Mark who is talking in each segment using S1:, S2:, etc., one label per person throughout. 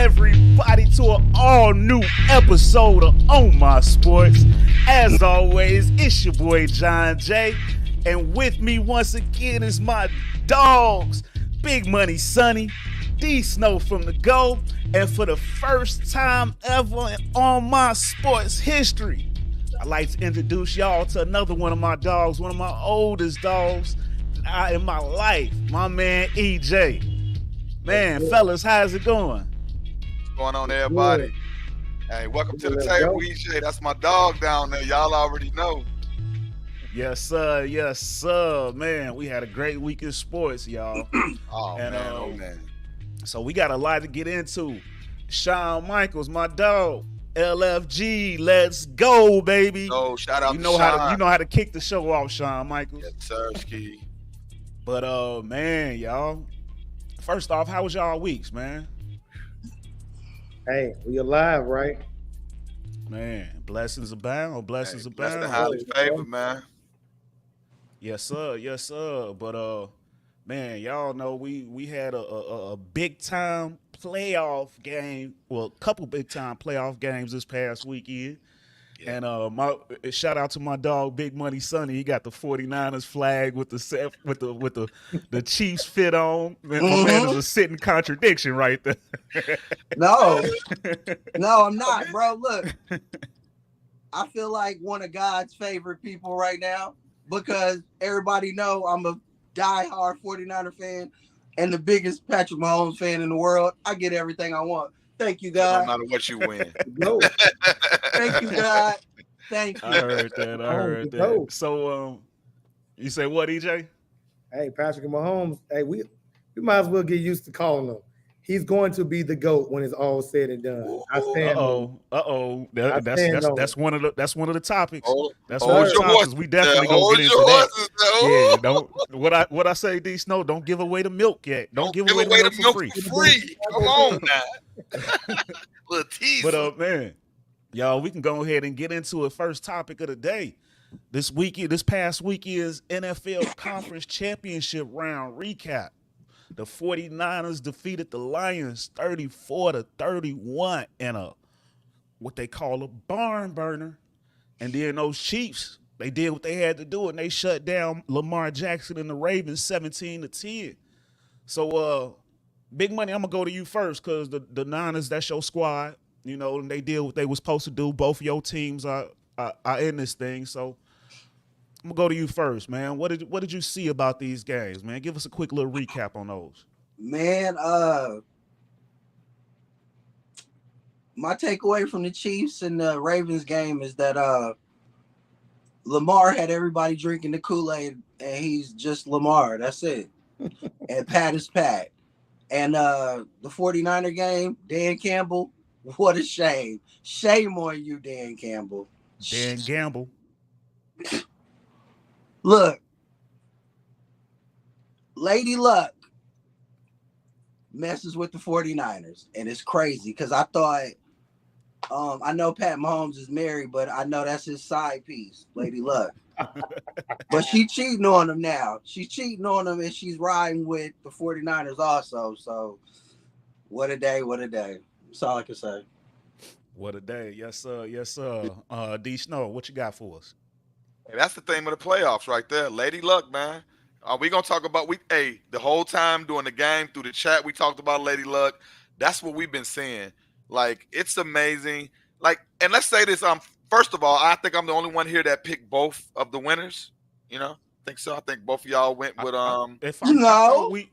S1: everybody to an all new episode of On My Sports. As always, it's your boy John J. And with me once again is my dogs, Big Money Sonny, D Snow from the Go. And for the first time ever in On My Sports history, I'd like to introduce y'all to another one of my dogs, one of my oldest dogs in my life, my man EJ. Man, fellas, how's it going?
S2: What's going on, everybody? Hey, welcome to the table, EJ. That's my dog down there. Y'all already know.
S1: Yes, sir. Yes, sir. Man, we had a great week in sports, y'all.
S2: Oh, man.
S1: So we got a lot to get into. Shawn Michaels, my dog. LFG, let's go, baby.
S2: Oh, shout out
S1: you
S2: to
S1: know
S2: Shawn.
S1: You know how to kick the show off, Shawn Michaels.
S2: Yes, sir, Ski.
S1: But man, y'all. First off, how was y'all weeks, man?
S3: Hey, we alive, right?
S1: Man, blessings abound. Blessings abound.
S2: Blessed and highly favored, man.
S1: Yes, sir. Yes, sir. But man, y'all know we had a big time playoff game. Well, a couple big time playoff games this past weekend. Yeah. And my shout out to my dog Big Money Sonny. He got the 49ers flag with the Chiefs fit on. Man, my man is a sitting contradiction right there.
S4: No, I'm not, bro. Look, I feel like one of God's favorite people right now because everybody know I'm a diehard 49er fan and the biggest Patrick Mahomes fan in the world. I get everything I want. Thank you, God.
S2: No matter what you win.
S3: No.
S4: Thank you, God. Thank you.
S1: I heard that. So, you say what, EJ?
S3: Hey, Patrick Mahomes. Hey, we might as well get used to calling him. He's going to be the GOAT when it's all said and done. I stand.
S1: That's one of the topics. That's one
S2: hold
S1: of the
S2: your
S1: topics.
S2: horses.
S1: We definitely gonna get into that. Yeah, don't. What I say, D Snow? Don't give away the milk yet. Don't give away the milk for free.
S2: Come on now. Little teaser.
S1: But man, y'all, we can go ahead and get into it. First topic of the day. This past weekend's NFL Conference Championship round recap. The 49ers defeated the Lions 34-31 in what they call a barn burner. And then those Chiefs, they did what they had to do, and they shut down Lamar Jackson and the Ravens 17-10. So, Big Money, I'm going to go to you first because the Niners, that's your squad, you know, and they did what they were supposed to do. Both of your teams are in this thing. So, I'm going to go to you first, man. What did you see about these games, man? Give us a quick little recap on those.
S4: Man, my takeaway from the Chiefs and the Ravens game is that Lamar had everybody drinking the Kool-Aid, and he's just Lamar. That's it. And Pat is Pat. And the 49er game, Dan Campbell, what a shame. Shame on you, Dan Campbell.
S1: Dan Gamble.
S4: Look, Lady Luck messes with the 49ers, and it's crazy because I thought, I know Pat Mahomes is married, but I know that's his side piece, Lady Luck. But she cheating on him now. She's cheating on him, and she's riding with the 49ers also. So, what a day, what a day. That's all I can say.
S1: What a day. Yes, sir. Yes, sir. D Snow, what you got for us?
S2: Hey, that's the theme of the playoffs right there. Lady Luck, man. We going to talk about the whole time during the game through the chat, we talked about Lady Luck. That's what we've been seeing. Like, it's amazing. Like, and let's say this, first of all, I think I'm the only one here that picked both of the winners. You know? I think so. I think both of y'all went with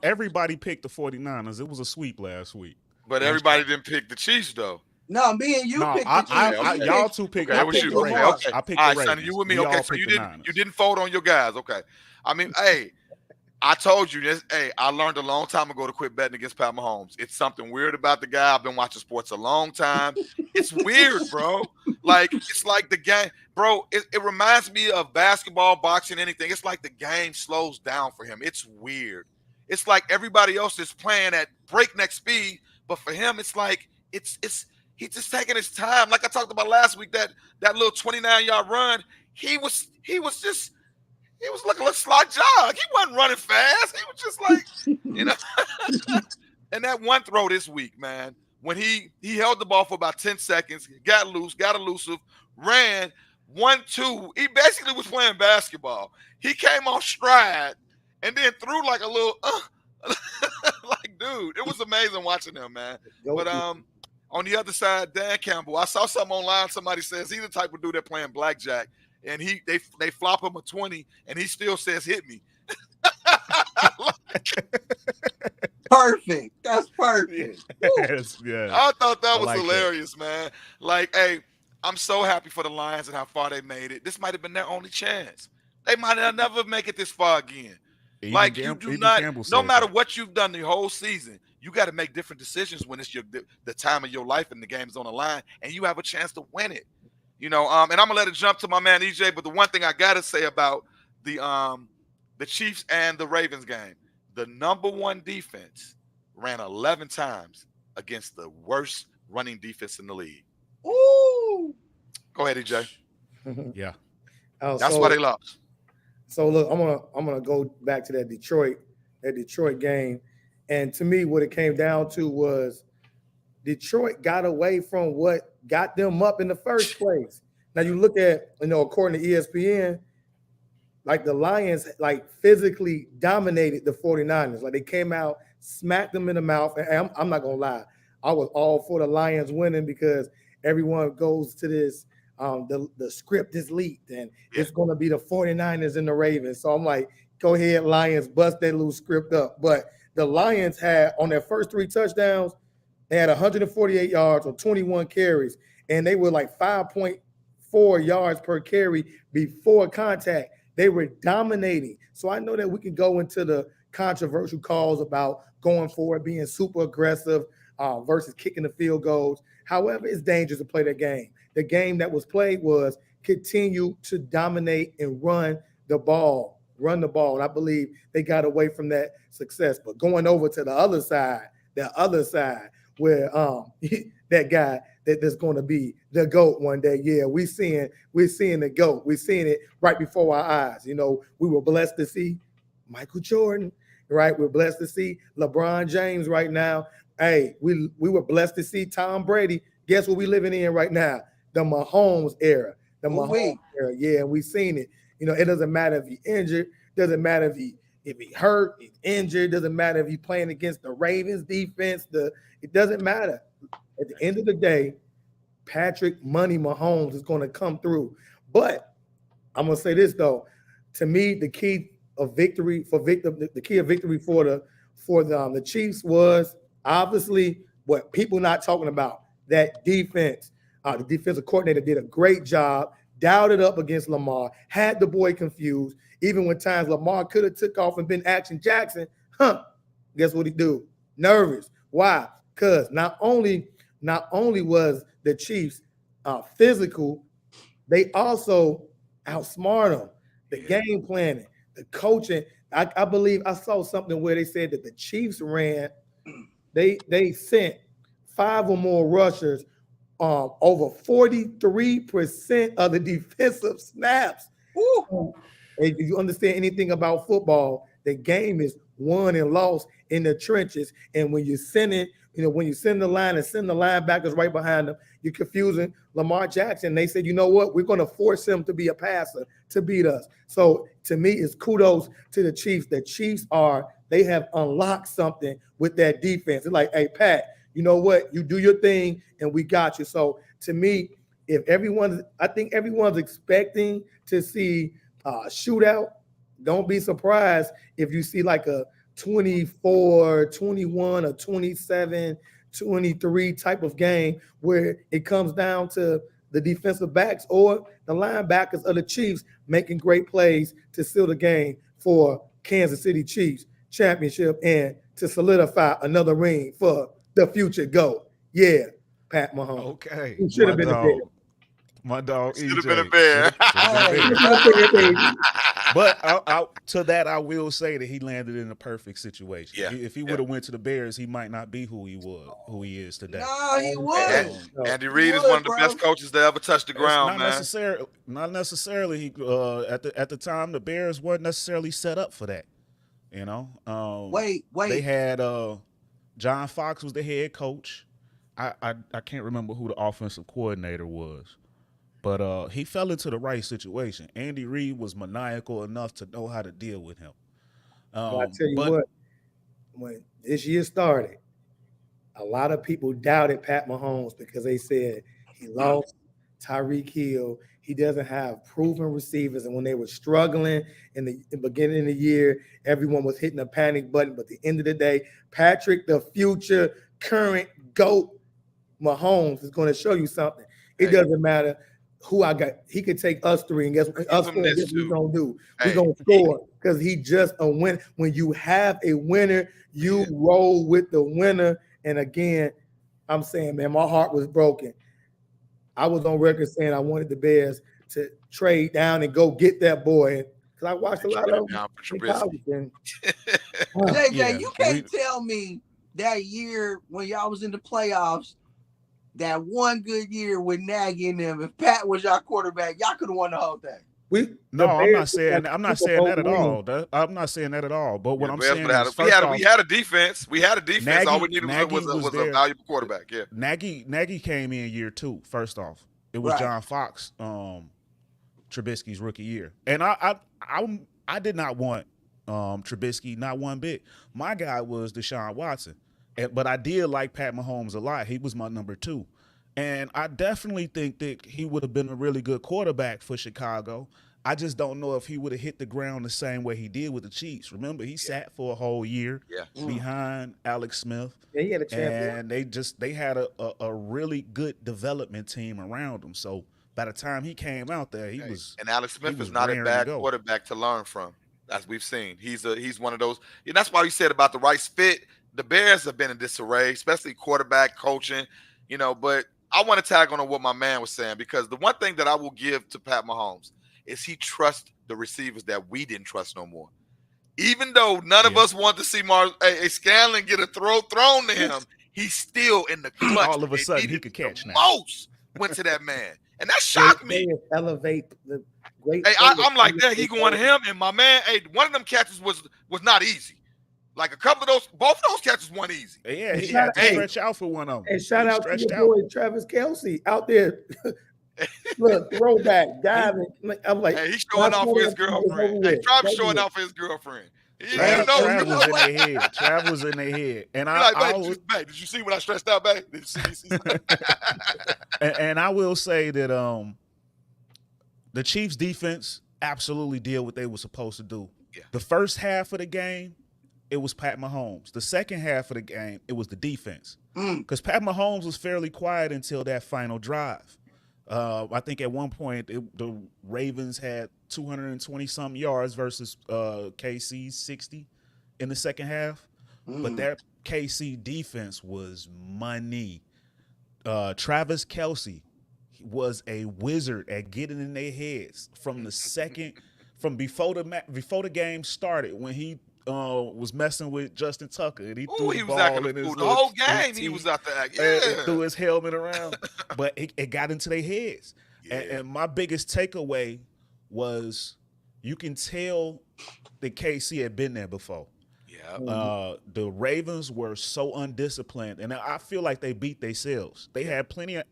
S1: everybody picked the 49ers. It was a sweep last week.
S2: But everybody didn't pick the Chiefs though.
S4: No, me and you picked the Chiefs.
S1: Y'all two picked.
S2: Okay,
S1: I picked the Ravens.
S2: Okay.
S1: I picked
S2: all
S1: the
S2: right,
S1: Ravens.
S2: Sonny, you with me?
S1: We
S2: Okay,
S1: all
S2: so you
S1: picked
S2: didn't fold on your guys. Okay. I mean, hey, I told you this. Hey, I learned a long time ago to quit betting against Pat Mahomes. It's something weird about the guy. I've been watching sports a long time. It's weird, bro. Like, it's like the game, bro. It reminds me of basketball, boxing, anything. It's like the game slows down for him. It's weird. It's like everybody else is playing at breakneck speed, but for him, it's like he's just taking his time. Like I talked about last week, that little 29-yard run, he was looking like a slot jog. He wasn't running fast. He was just like, you know. And that one throw this week, man, when he held the ball for about 10 seconds, got loose, got elusive, ran 1-2. He basically was playing basketball. He came off stride and then threw like a little like, dude, it was amazing watching him, man. But on the other side, Dan Campbell, I saw something online. Somebody says he's the type of dude that playing blackjack, and they flop him a 20, and he still says, "Hit me."
S4: Perfect. That's perfect.
S1: Yes, yeah.
S2: I thought that
S1: I
S2: was
S1: like
S2: hilarious, man. Like, hey, I'm so happy for the Lions and how far they made it. This might have been their only chance. They might not never make it this far again.
S1: Even
S2: Like, you do not,
S1: Campbell
S2: no
S1: said
S2: matter
S1: that.
S2: what you've done the whole season, you got to make different decisions when it's the time of your life and the game's on the line, and you have a chance to win it. And I'm gonna let it jump to my man EJ. But the one thing I gotta say about the Chiefs and the Ravens game, the number one defense ran 11 times against the worst running defense in the league.
S4: Ooh.
S2: Go ahead, EJ.
S1: Yeah.
S2: That's why they lost.
S3: So look, I'm gonna go back to that Detroit game, and to me, what it came down to was Detroit got away from what got them up in the first place. Now you look at, according to ESPN, like the Lions like physically dominated the 49ers. Like they came out, smacked them in the mouth. And I'm not gonna lie, I was all for the Lions winning because everyone goes to this. The script is leaked and it's going to be the 49ers and the Ravens. So I'm like, go ahead, Lions, bust that little script up. But the Lions had, on their first 3 touchdowns, they had 148 yards or 21 carries, and they were like 5.4 yards per carry before contact. They were dominating. So I know that we can go into the controversial calls about going for it, being super aggressive versus kicking the field goals. However, it's dangerous to play that game. The game that was played was continue to dominate and run the ball. And I believe they got away from that success. But going over to the other side where that guy that's going to be the GOAT one day. Yeah, we're seeing the GOAT. We're seeing it right before our eyes. We were blessed to see Michael Jordan, right? We're blessed to see LeBron James right now. Hey, we were blessed to see Tom Brady. Guess what we living in right now? The Mahomes era. Yeah, we've seen it. It doesn't matter if he's injured. Doesn't matter if he hurt, he's injured. Doesn't matter if he's playing against the Ravens defense. It doesn't matter. At the end of the day, Patrick Money Mahomes is going to come through. But I'm going to say this though. To me, the key of victory for the Chiefs was obviously what people not talking about. That defense. The defensive coordinator did a great job, dialed it up against Lamar, had the boy confused. Even when times Lamar could have took off and been Action Jackson, guess what he do? Nervous. Why? Because not only was the Chiefs physical, they also outsmart them. The game planning, the coaching. I believe I saw something where they said that the Chiefs they sent 5 or more rushers over 43% of the defensive snaps. Ooh. If you understand anything about football, the game is won and lost in the trenches. And when you send it, when you send the line and send the linebackers right behind them, you're confusing Lamar Jackson. They said, you know what? We're going to force him to be a passer to beat us. So to me, it's kudos to the Chiefs. The Chiefs they have unlocked something with that defense. It's like, hey, Pat, you know what? You do your thing, and we got you. So to me, I think everyone's expecting to see a shootout. Don't be surprised if you see like a 24, 21, or 27, 23 type of game where it comes down to the defensive backs or the linebackers of the Chiefs making great plays to seal the game for Kansas City Chiefs championship and to solidify another ring for the future GOAT. Yeah, Pat Mahomes.
S1: Okay.
S3: He should have been a bear.
S1: My dog EJ.
S2: Should have been a bear.
S1: But to that, I will say that he landed in a perfect situation.
S2: Yeah.
S1: If he would have went to the Bears, he might not be who he is today.
S4: No, he would.
S2: Andy Reid is one of the best coaches that ever touched the ground, man.
S1: Not necessarily. At the time, the Bears weren't necessarily set up for that.
S4: Wait.
S1: They had John Fox was the head coach. I can't remember who the offensive coordinator was, but he fell into the right situation. Andy Reid was maniacal enough to know how to deal with him.
S3: But I tell you
S1: But
S3: what, when this year started, a lot of people doubted Pat Mahomes because they said he lost Tyreek Hill. He doesn't have proven receivers. And when they were struggling in the beginning of the year, everyone was hitting a panic button. But at the end of the day, Patrick, the future, current GOAT Mahomes, is going to show you something. It doesn't matter who I got. He could take us three, and guess what? Us four, guess what we're going to do? We're going to score because he just a win. When you have a winner, you roll with the winner. And again, I'm saying, man, my heart was broken. I was on record saying I wanted the Bears to trade down and go get that boy. Because I watched a lot of them in college.
S4: JJ, you can't tell me that year when y'all was in the playoffs, that one good year with Nagy and them, if Pat was your quarterback, y'all could have won the whole thing.
S1: I'm not saying that at all. I'm not saying that at all. But what I'm saying is,
S2: we had a defense. We had a defense. All we needed was a valuable quarterback. Yeah.
S1: Nagy came in year 2. First off, it was John Fox, Trubisky's rookie year, and I did not want Trubisky, not one bit. My guy was Deshaun Watson, but I did like Pat Mahomes a lot. He was my number 2. And I definitely think that he would have been a really good quarterback for Chicago. I just don't know if he would have hit the ground the same way he did with the Chiefs. Remember, he sat for a whole year behind Alex Smith.
S3: Yeah, he had a champion.
S1: And they had a really good development team around him. So by the time he came out there, he was.
S2: And Alex Smith is not a bad quarterback to learn from, as we've seen. He's one of those. And that's why you said about the right fit. The Bears have been in disarray, especially quarterback coaching. But I want to tag on what my man was saying, because the one thing that I will give to Pat Mahomes is he trusts the receivers that we didn't trust no more. Even though none of us want to see Scanlon get a throw thrown to him, he's still in the clutch.
S1: All of a sudden, he could catch now.
S2: Most went to that man, and that shocked me.
S3: Elevate the great.
S2: I'm like, he going to him, and my man. One of them catches was not easy. Like a couple of those, both of those catches weren't easy.
S1: Yeah, he had to stretch out for one of them.
S3: And shout out to your boy Travis Kelce out there. Look, throwback, diving. I'm like,
S2: he's showing off for his girlfriend. Travis showing off for his girlfriend.
S1: Trav was in their head. Trav was in their head. And
S2: did you see when I stretched out, babe? Did you see?
S1: and I will say that the Chiefs defense absolutely did what they were supposed to do.
S2: Yeah.
S1: The first half of the game, it was Pat Mahomes. The second half of the game, it was the defense. Because Pat Mahomes was fairly quiet until that final drive. I think at one point the Ravens had 220-something yards versus KC's 60 in the second half. But that KC defense was money. Travis Kelce was a wizard at getting in their heads from before the game started, when he was messing with Justin Tucker, and he threw the ball in his
S2: the whole game. He was out there,
S1: threw his helmet around, but it got into their heads. Yeah. And my biggest takeaway was, you can tell that KC had been there before. Yeah, the Ravens were so undisciplined, and I feel like they beat themselves. They had plenty of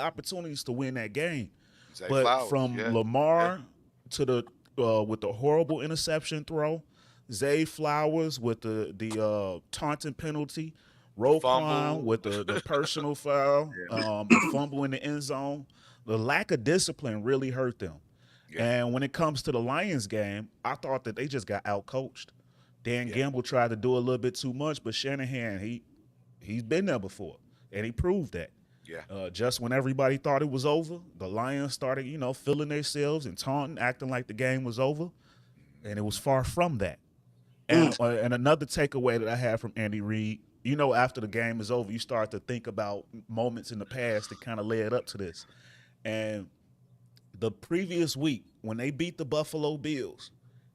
S1: opportunities to win that game, but from Lamar to the with the horrible interception throw. Zay Flowers with the taunting penalty, Roquan with the personal foul, the fumble in the end zone. The lack of discipline really hurt them. Yeah. And when it comes to the Lions game, I thought that they just got outcoached. Dan Gamble tried to do a little bit too much, but Shanahan, he's been there before, and he proved that. Yeah. Just when everybody thought it was over, the Lions started, feeling themselves and taunting, acting like the game was over, and it was far from that. And another takeaway that I had from Andy Reid, after the game is over, you start to think about moments in the past that kind of led up to this. And the previous week, when they beat the Buffalo Bills,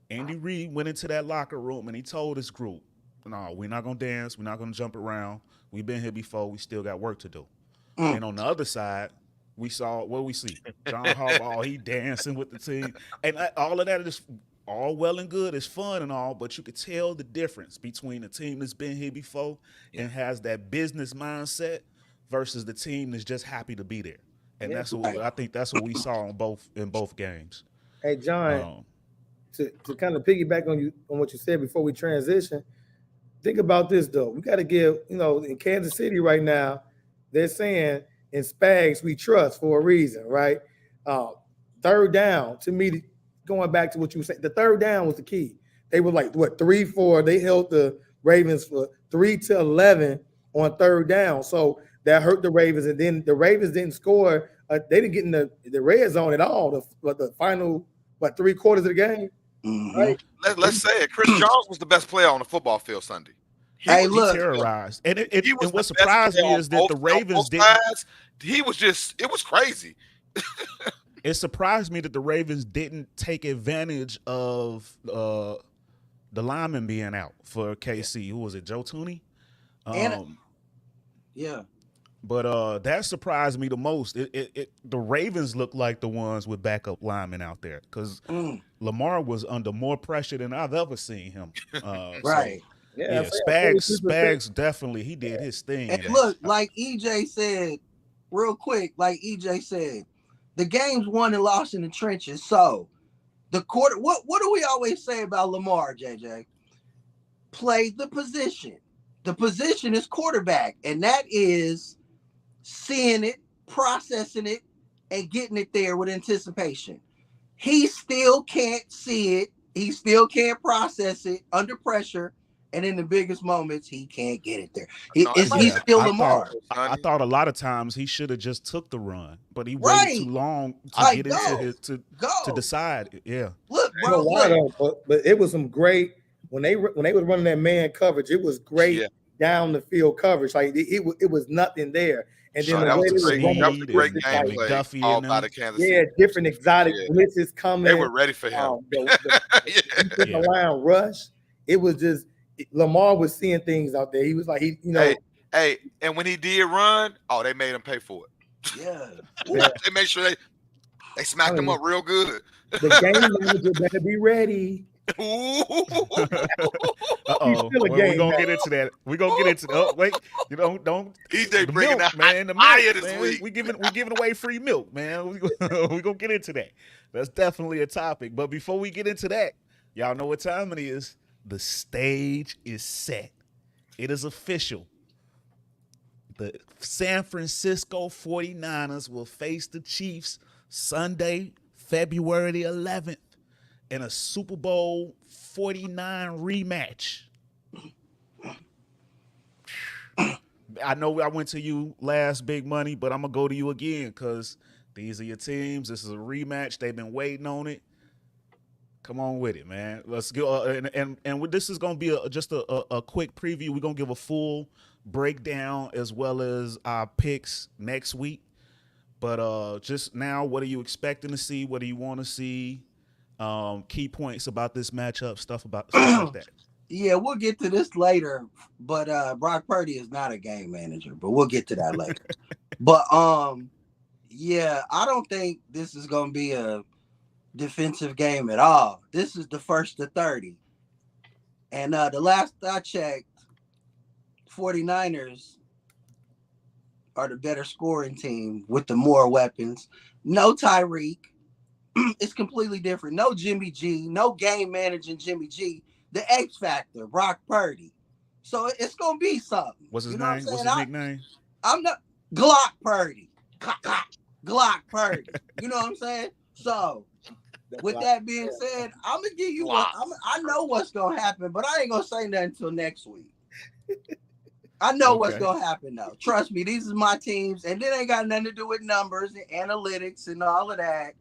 S1: Andy Reid went into that locker room and he told his group, no, we're not going to dance. We're not going to jump around. We've been here before. We still got work to do. And on the other side, we saw, what do we see? John Harbaugh, he dancing with the team. And all of that is all well and good. It's fun and all, but you could tell the difference between a team that's been here before and has that business mindset versus the team that's just happy to be there. And
S3: Yeah.
S1: that's what I think that's what we saw in both games.
S3: Hey, John, to kind of piggyback on what you said before we transition, think about this though. We got to give, in Kansas City right now, they're saying in Spags we trust for a reason, right? Third down, to me, going back to what you were saying, the third down was the key. They were like, 3-4. They held the Ravens for 3-11 on third down. So that hurt the Ravens. And then the Ravens didn't score. They didn't get in the red zone at all. The final, 3 quarters of the game.
S4: Mhm.
S3: Right?
S2: Let's say it. Chris Jones was the best player on the football field Sunday.
S1: He terrorized. And what surprised me is that the Ravens didn't.
S2: He was just, it was crazy.
S1: It surprised me that the Ravens didn't take advantage of the lineman being out for KC. Who was it, Joe Tooney?
S4: Yeah.
S1: But that surprised me the most. The Ravens looked like the ones with backup linemen out there because Lamar was under more pressure than I've ever seen him.
S4: Right.
S1: So, yeah, Spags definitely, he did his thing.
S4: And look, like EJ said, real quick, like EJ said, the game's won and lost in the trenches. So the quarter, what do we always say about Lamar, JJ? Play the position. The position is quarterback, and that is seeing it, processing it, and getting it there with anticipation. He still can't see it. He still can't process it under pressure. And in the biggest moments, he can't get it there. He's still Lamar.
S1: I thought a lot of times he should have just took the run, but he waited too long to get into to decide. Yeah.
S4: Look, bro.
S3: But it was some great when they were running that man coverage. It was great down the field coverage. Like it was nothing there. And then
S2: that was a great game play all by the Kansas City.
S3: Different exotic blitzes coming.
S2: They were ready for him.
S3: The line rush. It was just. Lamar was seeing things out there. He was like,
S2: Hey, and when he did run, they made him pay for it.
S3: Yeah.
S2: They made sure they smacked him up real good.
S3: The game manager better be ready.
S1: We're gonna get into that. We're gonna get into that. Wait, don't
S2: EJ bringing
S1: milk,
S2: the
S1: man. The
S2: fire
S1: milk,
S2: this
S1: man.
S2: week.
S1: We giving away free milk, man. We gonna get into that. That's definitely a topic. But before we get into that, y'all know what time it is. The stage is set. It is official. The San Francisco 49ers will face the Chiefs Sunday, February the 11th in a Super Bowl 49 rematch. I know I went to you last, Big Money, but I'm going to go to you again because these are your teams. This is a rematch. They've been waiting on it. Come on with it, man. Let's go. And this is going to be just a quick preview. We're going to give a full breakdown as well as our picks next week. But just now, what are you expecting to see? What do you want to see? Key points about this matchup, stuff like that.
S4: Yeah, we'll get to this later. But Brock Purdy is not a game manager, but we'll get to that later. But yeah, I don't think this is going to be a defensive game at all. This is the first to 30. And the last I checked, 49ers are the better scoring team with the more weapons. No Tyreek. It's completely different. No Jimmy G. No game managing Jimmy G. The X Factor, Brock Purdy. So it's going to be something.
S1: What's his name? What's his nickname?
S4: I'm not Glock Purdy. Glock Purdy. You know what I'm saying? So with that being said, I'm gonna give you one. I know what's gonna happen, but I ain't gonna say nothing until next week. I know what's gonna happen though. Trust me, these are my teams, and it ain't got nothing to do with numbers and analytics and all of that.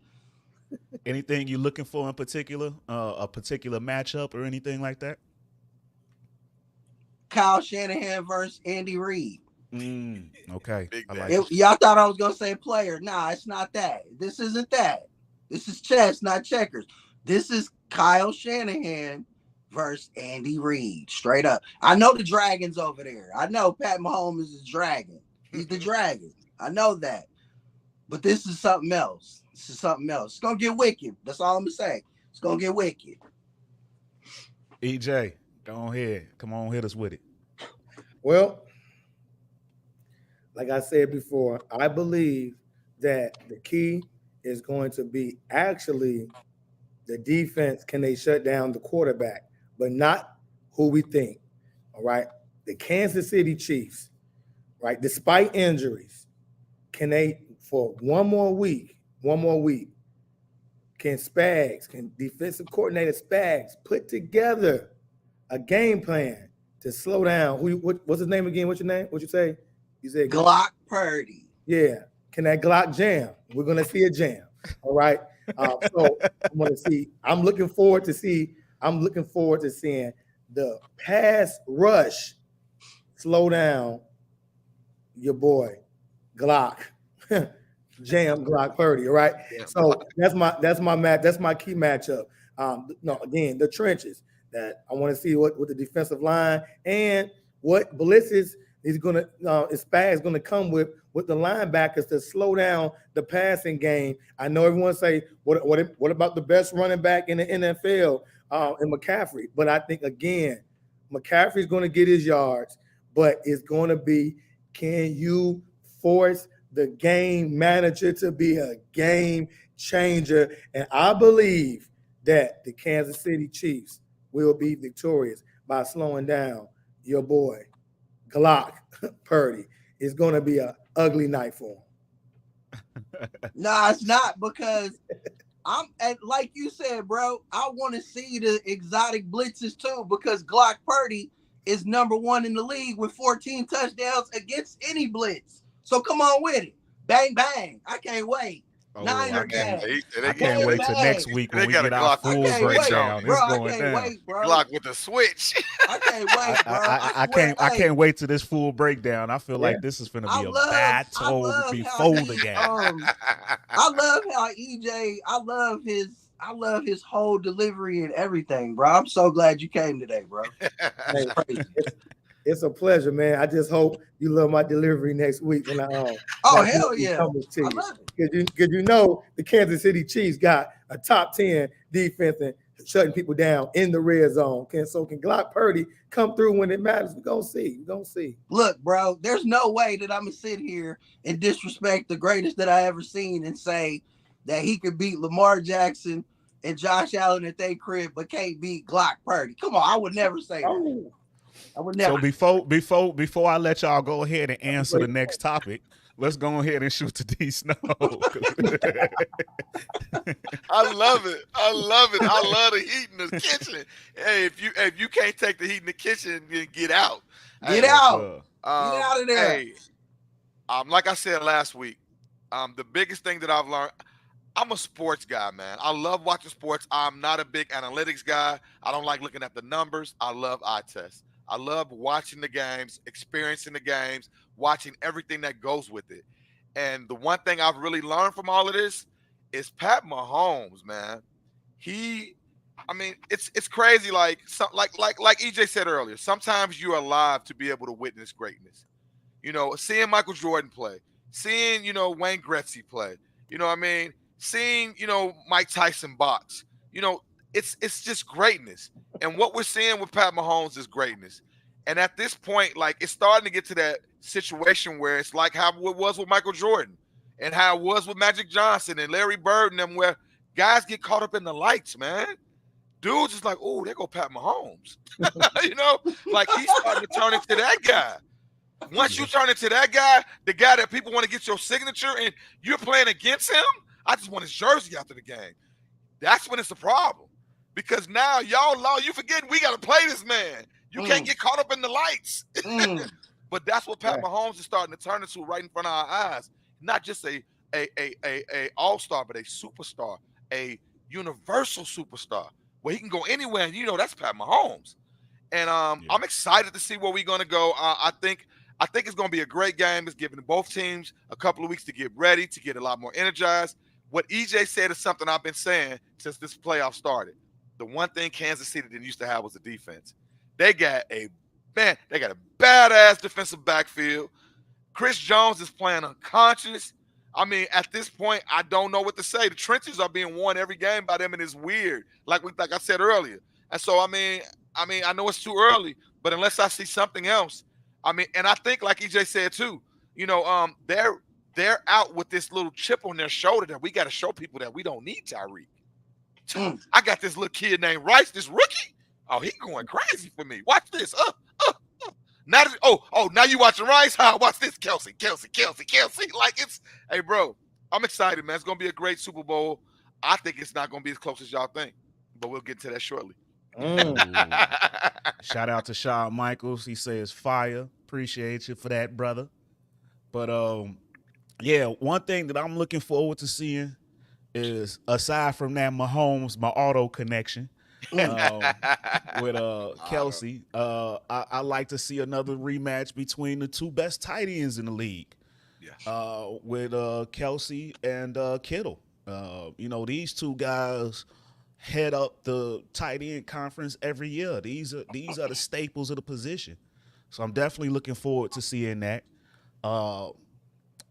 S1: Anything you looking for in particular? A particular matchup or anything like that?
S4: Kyle Shanahan versus Andy Reid.
S1: Okay.
S4: Y'all thought I was gonna say player. Nah, it's not that. This isn't that. This is chess, not checkers. This is Kyle Shanahan versus Andy Reid. Straight up. I know the Dragon's over there. I know Pat Mahomes is a dragon. He's the dragon. I know that. But this is something else. This is something else. It's going to get wicked. That's all I'm going to say. It's going to get wicked.
S1: EJ, go ahead. Come on, hit us with it.
S3: Well, like I said before, I believe that the key is going to be actually the defense. Can they shut down the quarterback? But not who we think. All right. The Kansas City Chiefs, right? Despite injuries, can they, for one more week, can defensive coordinator Spags put together a game plan to slow down? What's his name again? What's your name? What you say? You said
S4: Glock Purdy.
S3: Yeah. Can that Glock jam? We're gonna see a jam. All right. So I'm gonna see. I'm looking forward to seeing the pass rush slow down your boy Glock. Jam Glock Purdy. All right.
S2: Yeah.
S3: So that's my key matchup. No, again, the trenches. That I want to see what the defensive line and what blitzes is gonna Spag is gonna come with the linebackers to slow down the passing game. I know everyone say what about the best running back in the NFL in McCaffrey, but I think again McCaffrey's going to get his yards, but it's going to be, can you force the game manager to be a game changer? And I believe that the Kansas City Chiefs will be victorious by slowing down your boy Glock Purdy. It's going to be an ugly night for him.
S4: Nah, it's not, because like you said, bro, I want to see the exotic blitzes too, because Glock Purdy is #1 in the league with 14 touchdowns against any blitz. So come on with it. Bang, bang. I can't wait. Niner gang.
S1: I can't wait till next week when we get our full breakdown.
S4: Bro,
S1: It's
S4: I
S1: going
S4: can't
S1: down.
S4: wait, bro.
S2: Glock with the switch.
S4: I can't wait, bro.
S1: I can't wait till this full breakdown. I feel like this is going to be a battle before the game.
S4: I love how EJ. I love his whole delivery and everything, bro. I'm so glad you came today, bro.
S3: It's a pleasure, man. I just hope you love my delivery next week when I
S4: hell yeah, I love it.
S3: Because you know the Kansas City Chiefs got a top 10 defense and shutting people down in the red zone. Can Glock Purdy come through when it matters? We're gonna see.
S4: Look, bro, there's no way that I'm gonna sit here and disrespect the greatest that I ever seen and say that he could beat Lamar Jackson and Josh Allen at their crib, but can't beat Glock Purdy. Come on, I would never say that. I would never.
S1: So before I let y'all go ahead and answer the next topic, let's go ahead and shoot to D Snow.
S2: I love it. I love the heat in the kitchen. Hey, if you can't take the heat in the kitchen, then get out.
S4: Get out. Get out of there.
S2: Hey, like I said last week, the biggest thing that I've learned, I'm a sports guy, man. I love watching sports. I'm not a big analytics guy. I don't like looking at the numbers. I love eye tests. I love watching the games, experiencing the games, watching everything that goes with it. And the one thing I've really learned from all of this is Pat Mahomes, man. It's crazy. Like EJ said earlier, sometimes you're alive to be able to witness greatness. You know, seeing Michael Jordan play, seeing, Wayne Gretzky play, seeing, Mike Tyson box, it's just greatness. And what we're seeing with Pat Mahomes is greatness. And at this point, like, it's starting to get to that situation where it's like how it was with Michael Jordan and how it was with Magic Johnson and Larry Bird and them, where guys get caught up in the lights, man. Dudes is like, oh, there go Pat Mahomes. Like, he's starting to turn into that guy. Once you turn into that guy, the guy that people want to get your signature and you're playing against him, I just want his jersey after the game. That's when it's a problem. Because now you forgetting we got to play this man. You can't get caught up in the lights. But that's what Pat Mahomes is starting to turn into right in front of our eyes. Not just a all-star, but a superstar, a universal superstar where he can go anywhere. And that's Pat Mahomes. And I'm excited to see where we're going to go. I think it's going to be a great game. It's giving both teams a couple of weeks to get ready, to get a lot more energized. What EJ said is something I've been saying since this playoff started. The one thing Kansas City didn't used to have was a defense. They got a badass defensive backfield. Chris Jones is playing unconscious. I mean, at this point, I don't know what to say. The trenches are being won every game by them, and it's weird, like I said earlier. And so, I know it's too early, but unless I see something else, and I think, like EJ said too, they're out with this little chip on their shoulder that we got to show people that we don't need Tyreek. I got this little kid named Rice, this rookie. Oh, he going crazy for me. Watch this. Now, now you watching Rice? Huh? Watch this, Kelsey. Like hey, bro, I'm excited, man. It's gonna be a great Super Bowl. I think it's not gonna be as close as y'all think, but we'll get to that shortly.
S1: Shout out to Shawn Michaels. He says fire. Appreciate you for that, brother. But yeah, one thing that I'm looking forward to seeing is, aside from that Mahomes, my auto connection with Kelsey, I like to see another rematch between the two best tight ends in the league.
S2: Yes.
S1: With Kelsey and Kittle. These two guys head up the tight end conference every year. These are the staples of the position. So I'm definitely looking forward to seeing that.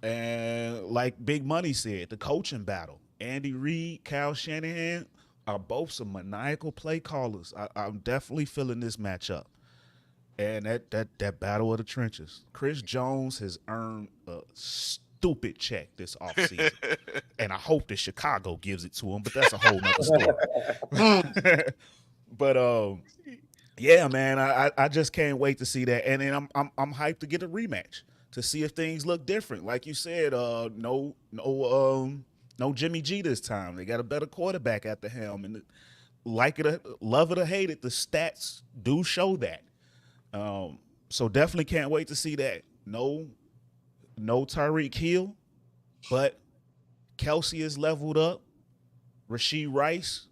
S1: And like Big Money said, the coaching battle. Andy Reid, Kyle Shanahan are both some maniacal play callers. I'm definitely feeling this matchup. And that battle of the trenches. Chris Jones has earned a stupid check this offseason. And I hope that Chicago gives it to him, but that's a whole nother story. But yeah, man, I just can't wait to see that. And then I'm hyped to get a rematch to see if things look different. Like you said, no Jimmy G this time. They got a better quarterback at the helm, and love it or hate it, the stats do show that. So definitely can't wait to see that. No Tyreek Hill, but Kelsey is leveled up. Rashee Rice,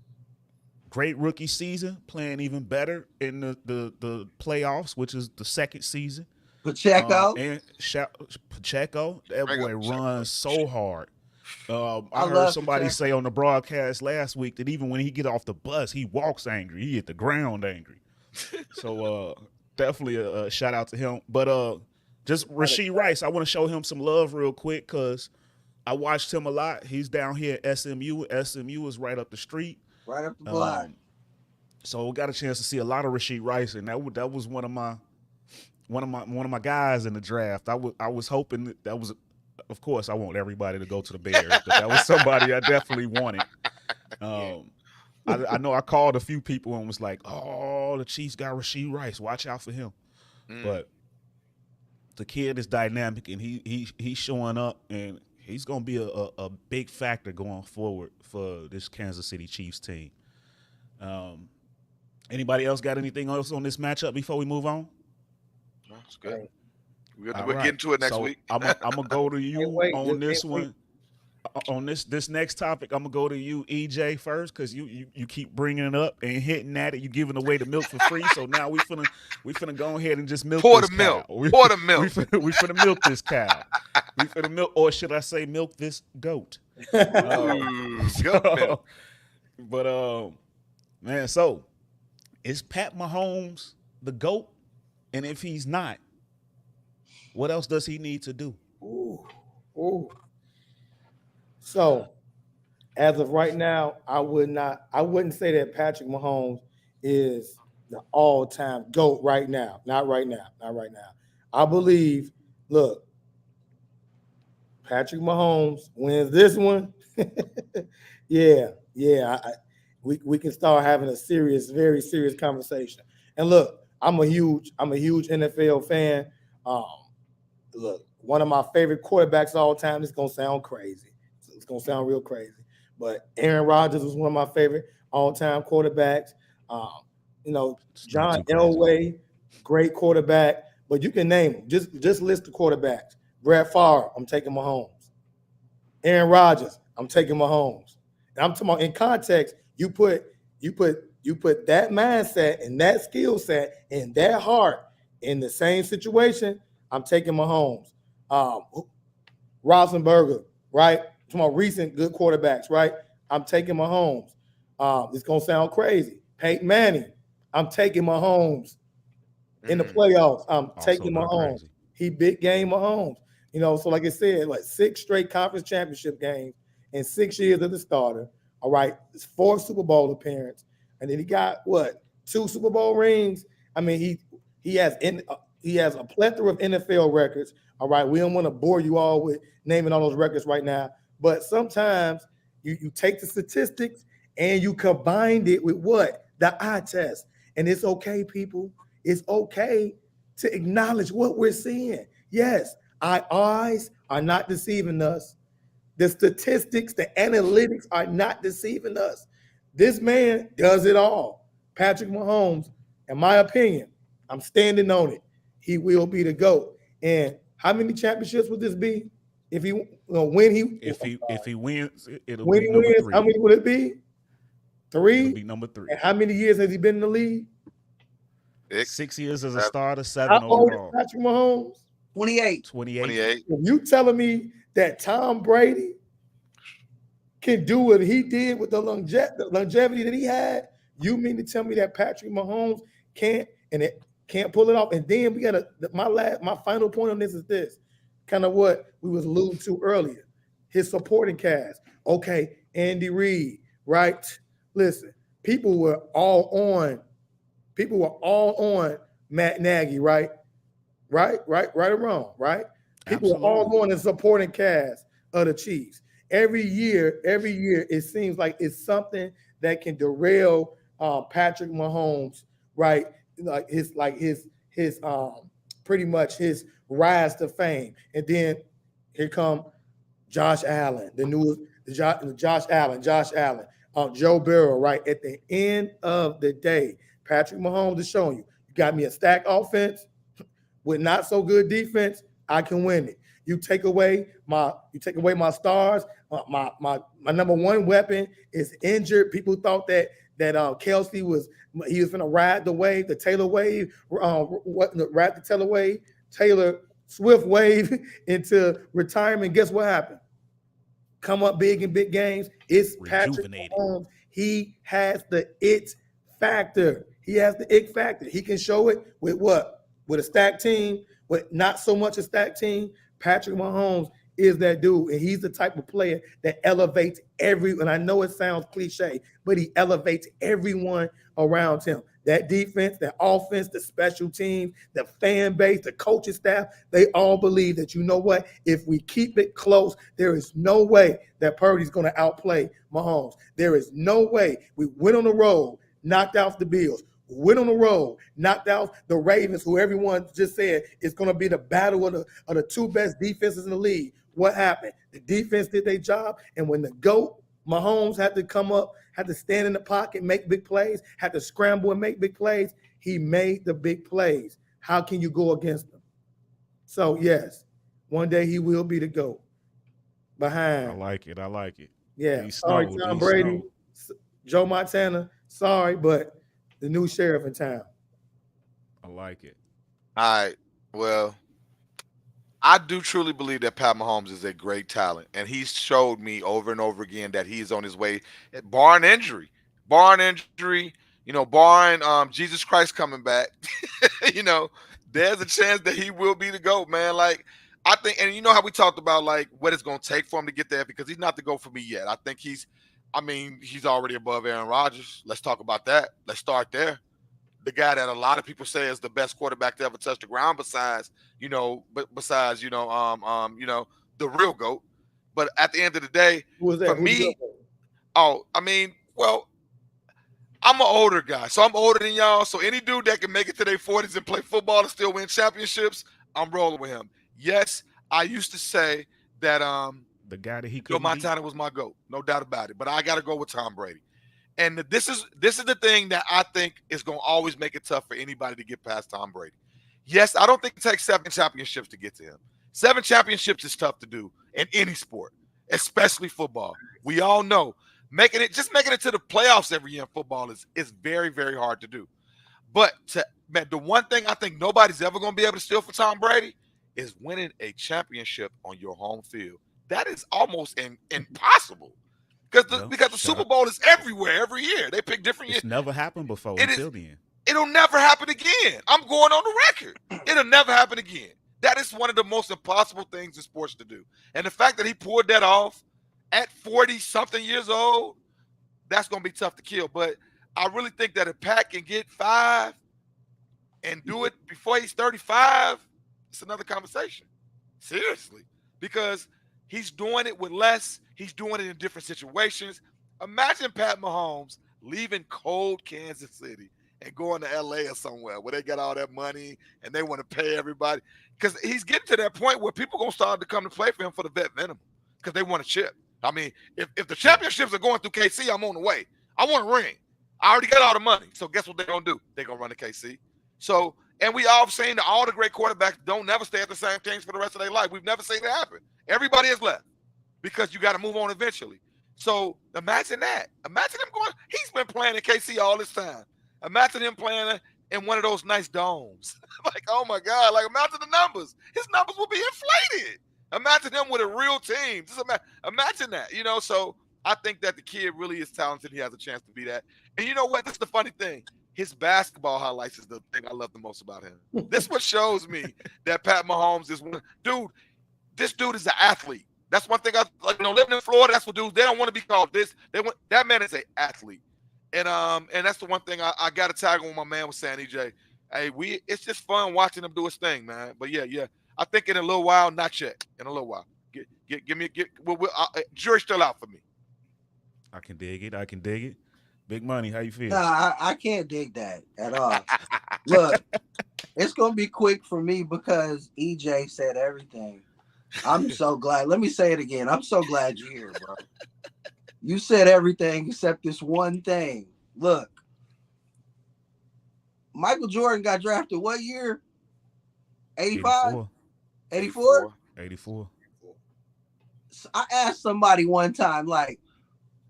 S1: great rookie season, playing even better in the playoffs, which is the second season.
S4: Pacheco.
S1: And Pacheco, that boy runs so hard. I heard
S4: love
S1: somebody
S4: Pacheco.
S1: say on the broadcast last week that even when he get off the bus, he walks angry. He hit the ground angry. So definitely a shout out to him. But just Rashee Rice, I want to show him some love real quick because I watched him a lot. He's down here at SMU. SMU is right up the street.
S4: Right up the block.
S1: So we got a chance to see a lot of Rashee Rice, and that was one of my guys in the draft. I was hoping that was, of course, I want everybody to go to the Bears, but that was somebody I definitely wanted. I know I called a few people and was like, "Oh, the Chiefs got Rashee Rice. Watch out for him." But the kid is dynamic, and he's showing up, and he's gonna be a big factor going forward for this Kansas City Chiefs team. Anybody else got anything else on this matchup before we move on?
S2: That's good. We'll
S1: All
S2: get
S1: right.
S2: into it next week.
S1: I'm gonna go to you on this
S3: Can't wait.
S1: one. On this next topic, I'm gonna go to you, EJ, first, because you keep bringing it up and hitting at it. You giving away the milk for free, so now we finna go ahead and just milk
S2: Pour
S1: this
S2: the milk.
S1: cow.
S2: Pour the milk.
S1: We finna milk this cow. We finna milk, or should I say, milk this goat?
S2: Good milk.
S1: But man, so is Pat Mahomes the GOAT? And if he's not, what else does he need to do?
S3: Ooh. So, as of right now, I wouldn't say that Patrick Mahomes is the all-time GOAT right now. Not right now. I believe, look, Patrick Mahomes wins this one. We can start having a very serious conversation. And look, I'm a huge NFL fan. Look, one of my favorite quarterbacks of all time. It's gonna sound crazy. It's gonna sound real crazy, but Aaron Rodgers was one of my favorite all-time quarterbacks. John Elway, great quarterback. But you can name them. Just list the quarterbacks. Brett Favre, I'm taking Mahomes. Aaron Rodgers, I'm taking Mahomes. And I'm talking about in context. You put that mindset and that skill set and that heart in the same situation. I'm taking Mahomes. Roethlisberger, right? Talking about recent good quarterbacks, right? I'm taking Mahomes. It's gonna sound crazy. Peyton Manning, I'm taking Mahomes. In the playoffs, I'm taking Mahomes.
S1: Crazy.
S3: He big game Mahomes. So like I said, like 6 straight conference championship games in 6 years of the starter. All right, it's 4 Super Bowl appearances, and then he got 2 Super Bowl rings. I mean, he has He has a plethora of NFL records. All right, we don't want to bore you all with naming all those records right now, but sometimes you take the statistics and you combine it with what? The eye test. And it's okay, people. It's okay to acknowledge what we're seeing. Yes, our eyes are not deceiving us. The statistics, the analytics are not deceiving us. This man does it all. Patrick Mahomes, in my opinion, I'm standing on it. He will be the GOAT. And how many championships would this be? If he when he
S1: wins, it'll
S3: when
S1: be
S3: he
S1: number
S3: wins,
S1: 3.
S3: how many would it be? 3.
S1: It'll be number 3.
S3: And how many years has he been in the league?
S1: 6 years as a starter, 7
S3: How old is
S1: overall.
S3: Patrick Mahomes?
S4: 28.
S1: 28.
S3: If you telling me that Tom Brady can do what he did with the longevity that he had, you mean to tell me that Patrick Mahomes can't pull it off? And then we got my final point on this is this, kind of what we was alluding to earlier, his supporting cast. Okay, Andy Reid, right? Listen, people were all on Matt Nagy, right? Right or wrong, right? People are all going in supporting cast of the Chiefs. Every year, it seems like it's something that can derail Patrick Mahomes, right? His pretty much his rise to fame. And then here come Josh Allen, the newest Josh Allen, Joe Burrow, right? At the end of the day, Patrick Mahomes is showing you got me a stacked offense with not so good defense, I can win it. You take away my stars. My number one weapon is injured. People thought that Kelsey was going to ride the wave, the Taylor wave, ride the Taylor Swift wave into retirement. Guess what happened? Come up big in big games. It's Patrick Mahomes. He has the it factor. He can show it with what? With a stacked team, with not so much a stacked team. Patrick Mahomes is that dude, and he's the type of player that elevates everyone. I know it sounds cliche, but he elevates everyone around him. That defense, that offense, the special teams, the fan base, the coaching staff, they all believe that, you know what, if we keep it close, there is no way that Purdy's going to outplay Mahomes. There is no way. We went on the road, knocked out the Bills. Went on the road, knocked out the Ravens, who everyone just said is going to be the battle of the two best defenses in the league. What happened? The defense did their job, and when the GOAT, Mahomes, had to come up, had to stand in the pocket, make big plays, had to scramble and make big plays, he made the big plays. How can you go against him? So, yes, one day he will be the GOAT. Behind.
S1: I like it.
S3: Yeah. Sorry, Tom Brady, Joe Montana, sorry, but the new sheriff in town.
S1: I like it.
S2: All right. Well, I do truly believe that Pat Mahomes is a great talent, and he's showed me over and over again that he's on his way, barring injury, barring Jesus Christ coming back. There's a chance that he will be the GOAT, man. Like, I think, and you know how we talked about like what it's going to take for him to get there, because he's not the GOAT for me yet. I think he's already above Aaron Rodgers. Let's talk about that. Let's start there. The guy that a lot of people say is the best quarterback to ever touch the ground, besides the real GOAT. But at the end of the day,
S3: who is that?
S2: For me, I'm an older guy, so I'm older than y'all. So any dude that can make it to their 40s and play football and still win championships, I'm rolling with him. Yes, I used to say that
S1: the guy that he
S2: Joe Montana was my GOAT, no doubt about it. But I got to go with Tom Brady. And this is the thing that I think is going to always make it tough for anybody to get past Tom Brady. Yes, I don't think it takes 7 championships to get to him. 7 championships is tough to do in any sport, especially football. We all know making it to the playoffs every year in football is very, very hard to do. But the one thing I think nobody's ever going to be able to steal from Tom Brady is winning a championship on your home field. That is almost impossible. Because the Super Bowl is everywhere every year. They pick different years.
S1: It's never happened before until then.
S2: It'll never happen again. I'm going on the record. It'll never happen again. That is one of the most impossible things in sports to do. And the fact that he pulled that off at 40-something years old, that's going to be tough to kill. But I really think that if Pat can get 5, and do it before he's 35, it's another conversation. Seriously. Because he's doing it with less. He's doing it in different situations. Imagine Pat Mahomes leaving cold Kansas City and going to LA or somewhere where they got all that money and they want to pay everybody. Because he's getting to that point where people are going to start to come to play for him for the vet minimum because they want a chip. I mean, if the championships are going through KC, I'm on the way. I want a ring. I already got all the money. So guess what they're going to do? They're going to run to KC. So, and we all have seen that all the great quarterbacks don't never stay at the same teams for the rest of their life. We've never seen it happen. Everybody has left because you got to move on eventually. So imagine that. Imagine him going. He's been playing in KC all this time. Imagine him playing in one of those nice domes. Like, oh my God! Like, imagine the numbers. His numbers will be inflated. Imagine him with a real team. Just imagine that. You know. So I think that the kid really is talented. He has a chance to be that. And you know what? This is the funny thing. His basketball highlights is the thing I love the most about him. This what shows me that Pat Mahomes is one dude. This dude is an athlete. That's one thing I like. You know, living in Florida, that's what dudes. They don't want to be called this. They want that man is an athlete. And that's the one thing I got to tag on what my man was saying, EJ. Hey, it's just fun watching him do his thing, man. But yeah. I think in a little while, not yet. In a little while, give me. Jury's still out for me.
S1: I can dig it. Big Money, how you feel?
S4: Nah, I can't dig that at all. Look, it's gonna be quick for me because EJ said everything. I'm so glad. Let me say it again. I'm so glad you're here, bro. You said everything except this one thing. Look, Michael Jordan got drafted what year? 85? 84?
S1: 84.
S4: So I asked somebody one time, like,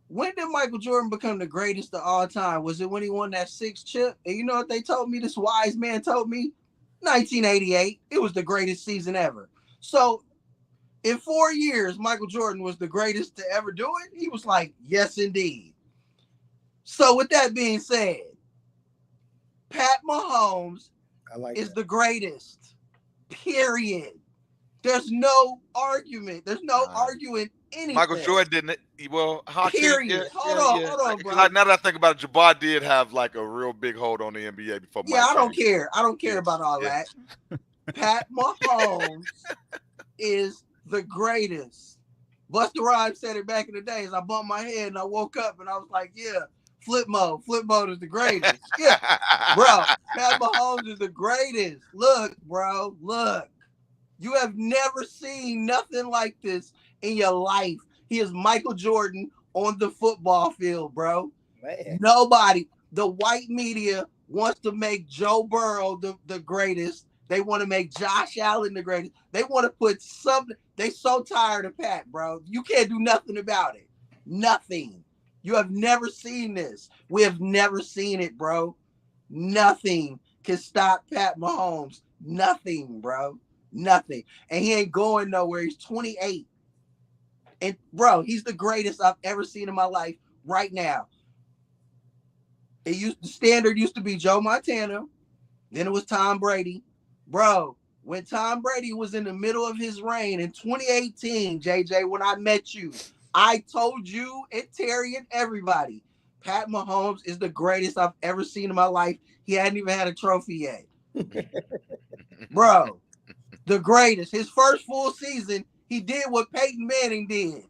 S4: when did Michael Jordan become the greatest of all time? Was it when he won that 6th chip? And you know what they told me? This wise man told me? 1988. It was the greatest season ever. So in 4 years, Michael Jordan was the greatest to ever do it. He was like, yes, indeed. So with that being said, Pat Mahomes is the greatest, period. There's no argument. There's no arguing anything.
S2: Michael Jordan didn't. Well,
S4: period. Hold on, bro.
S2: Like, now that I think about it, Jabbar did have like a real big hold on the NBA before.
S4: Yeah, I don't care. I don't care about all that. Pat Mahomes is the greatest. Busta Rhymes said it back in the days. I bumped my head and I woke up and I was like, yeah, flip mode. Flip mode is the greatest. Yeah, bro. Pat Mahomes is the greatest. Look, bro. Look. You have never seen nothing like this in your life. He is Michael Jordan on the football field, bro. Man. Nobody. The white media wants to make Joe Burrow the greatest. They want to make Josh Allen the greatest. They want to put something. They so tired of Pat, bro. You can't do nothing about it. Nothing. You have never seen this. We have never seen it, bro. Nothing can stop Pat Mahomes. Nothing, bro. Nothing. And he ain't going nowhere. He's 28. And, bro, he's the greatest I've ever seen in my life right now. The standard used to be Joe Montana. Then it was Tom Brady. Bro, when Tom Brady was in the middle of his reign in 2018, JJ, when I met you, I told you and Terry and everybody, Pat Mahomes is the greatest I've ever seen in my life. He hadn't even had a trophy yet. Bro, the greatest. His first full season, he did what Peyton Manning did.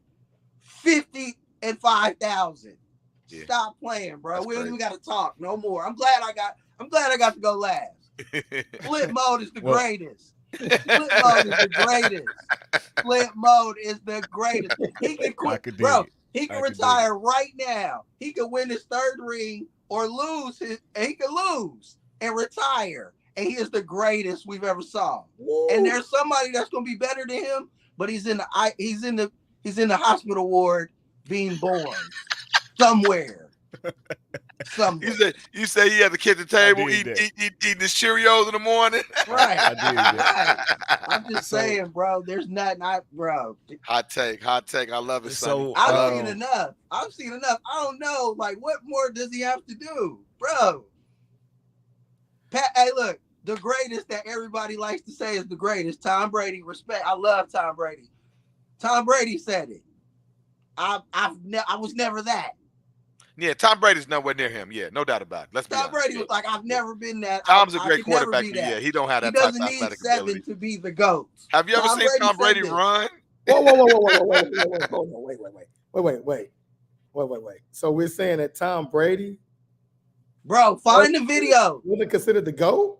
S4: 50 and 5,000. Yeah. Stop playing, bro. That's we don't even got to talk no more. I'm glad I got to go last. Flip mode is the greatest. Flip mode is the greatest. Flip mode is the greatest. He can quit, bro. He can retire right now. He can win his 3rd ring or lose and he can lose and retire. And he is the greatest we've ever saw. Woo. And there's somebody that's gonna be better than him, but he's in the hospital ward being born somewhere.
S2: You say he at the kitchen table eating his Cheerios in the morning.
S4: Right. Right. I'm just saying, bro. There's nothing, bro.
S2: Hot take. I love it.
S1: So
S4: I've seen enough. I don't know. Like, what more does he have to do, bro? Pat, hey, look, the greatest that everybody likes to say is the greatest. Tom Brady, respect. I love Tom Brady. Tom Brady said it. I was never that.
S2: Yeah, Tom Brady's nowhere near him. Yeah, no doubt about it. Let's be
S4: Tom
S2: honest.
S4: Brady
S2: Yeah.
S4: was like, I've never been that.
S2: Tom's a
S4: I
S2: great
S4: could never
S2: quarterback,
S4: be
S2: but
S4: that.
S2: yeah, he don't have
S4: He
S2: that type
S4: doesn't
S2: of
S4: need
S2: athletic
S4: 7
S2: ability.
S4: to be the GOAT.
S2: Have you ever
S4: Tom
S2: seen
S4: Brady
S2: Tom
S4: said
S2: Brady
S4: this.
S2: run?
S3: Wait. So we're saying that Tom Brady,
S4: Bro, find the video.
S3: wasn't considered the GOAT?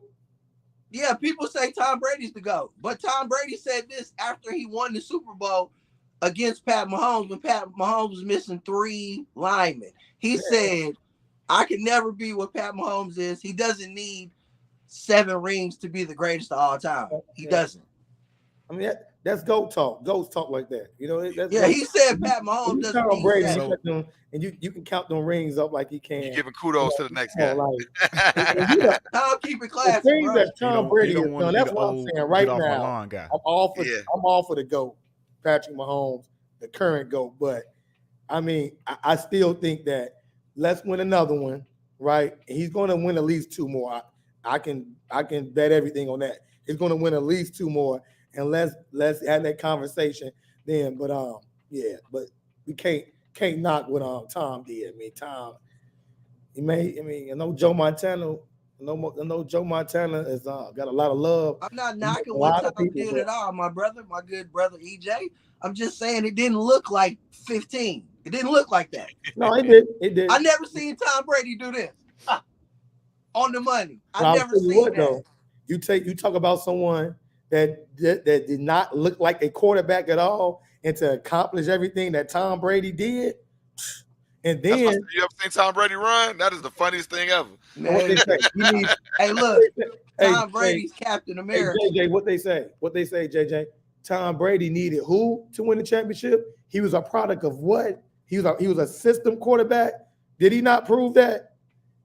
S4: Yeah, people say Tom Brady's the GOAT. But Tom Brady said this after he won the Super Bowl against Pat Mahomes when Pat Mahomes was missing 3 linemen. He said, I can never be what Pat Mahomes is. He doesn't need 7 rings to be the greatest of all time. He doesn't.
S3: I mean, that's GOAT talk. GOATs talk like that. You know, that's
S4: Yeah, he said Pat Mahomes doesn't
S3: Tom
S4: need
S3: Brady,
S4: 7.
S3: and you can count them rings up like he can.
S2: You're giving kudos to the next guy.
S4: Tom, keep it
S3: The
S4: classy,
S3: things
S4: bro.
S3: that Tom Brady
S1: don't
S3: has
S1: want to
S3: done,
S1: be
S3: that's
S1: the
S3: what I'm
S1: old
S3: saying right
S1: get off my
S3: now.
S1: lawn guy.
S3: I'm all for the GOAT, Patrick Mahomes, the current GOAT. But I mean, I still think that let's win another one, right? He's going to win at least 2 more. I can bet everything on that. He's going to win at least 2 more, and let's have that conversation then. But but we can't knock what Tom did. I mean, Tom, I know Joe Montana. I know Joe Montana has got a lot of love.
S4: I'm not knocking what Tom did at all, my brother, my good brother EJ. I'm just saying it didn't look like 15. It didn't look like that.
S3: No, it did. It did.
S4: I never seen Tom Brady do this on the money.
S3: I'll
S4: never
S3: tell you
S4: seen
S3: what,
S4: that.
S3: though. You talk about someone that did not look like a quarterback at all, and to accomplish everything that Tom Brady did, and then
S2: you ever seen Tom Brady run? That is the funniest thing ever.
S3: what they say,
S4: hey, look, Tom Brady's Captain America.
S3: Hey, JJ, what they say, JJ. Tom Brady needed who to win the championship? He was a product of what? He was a system quarterback. Did he not prove that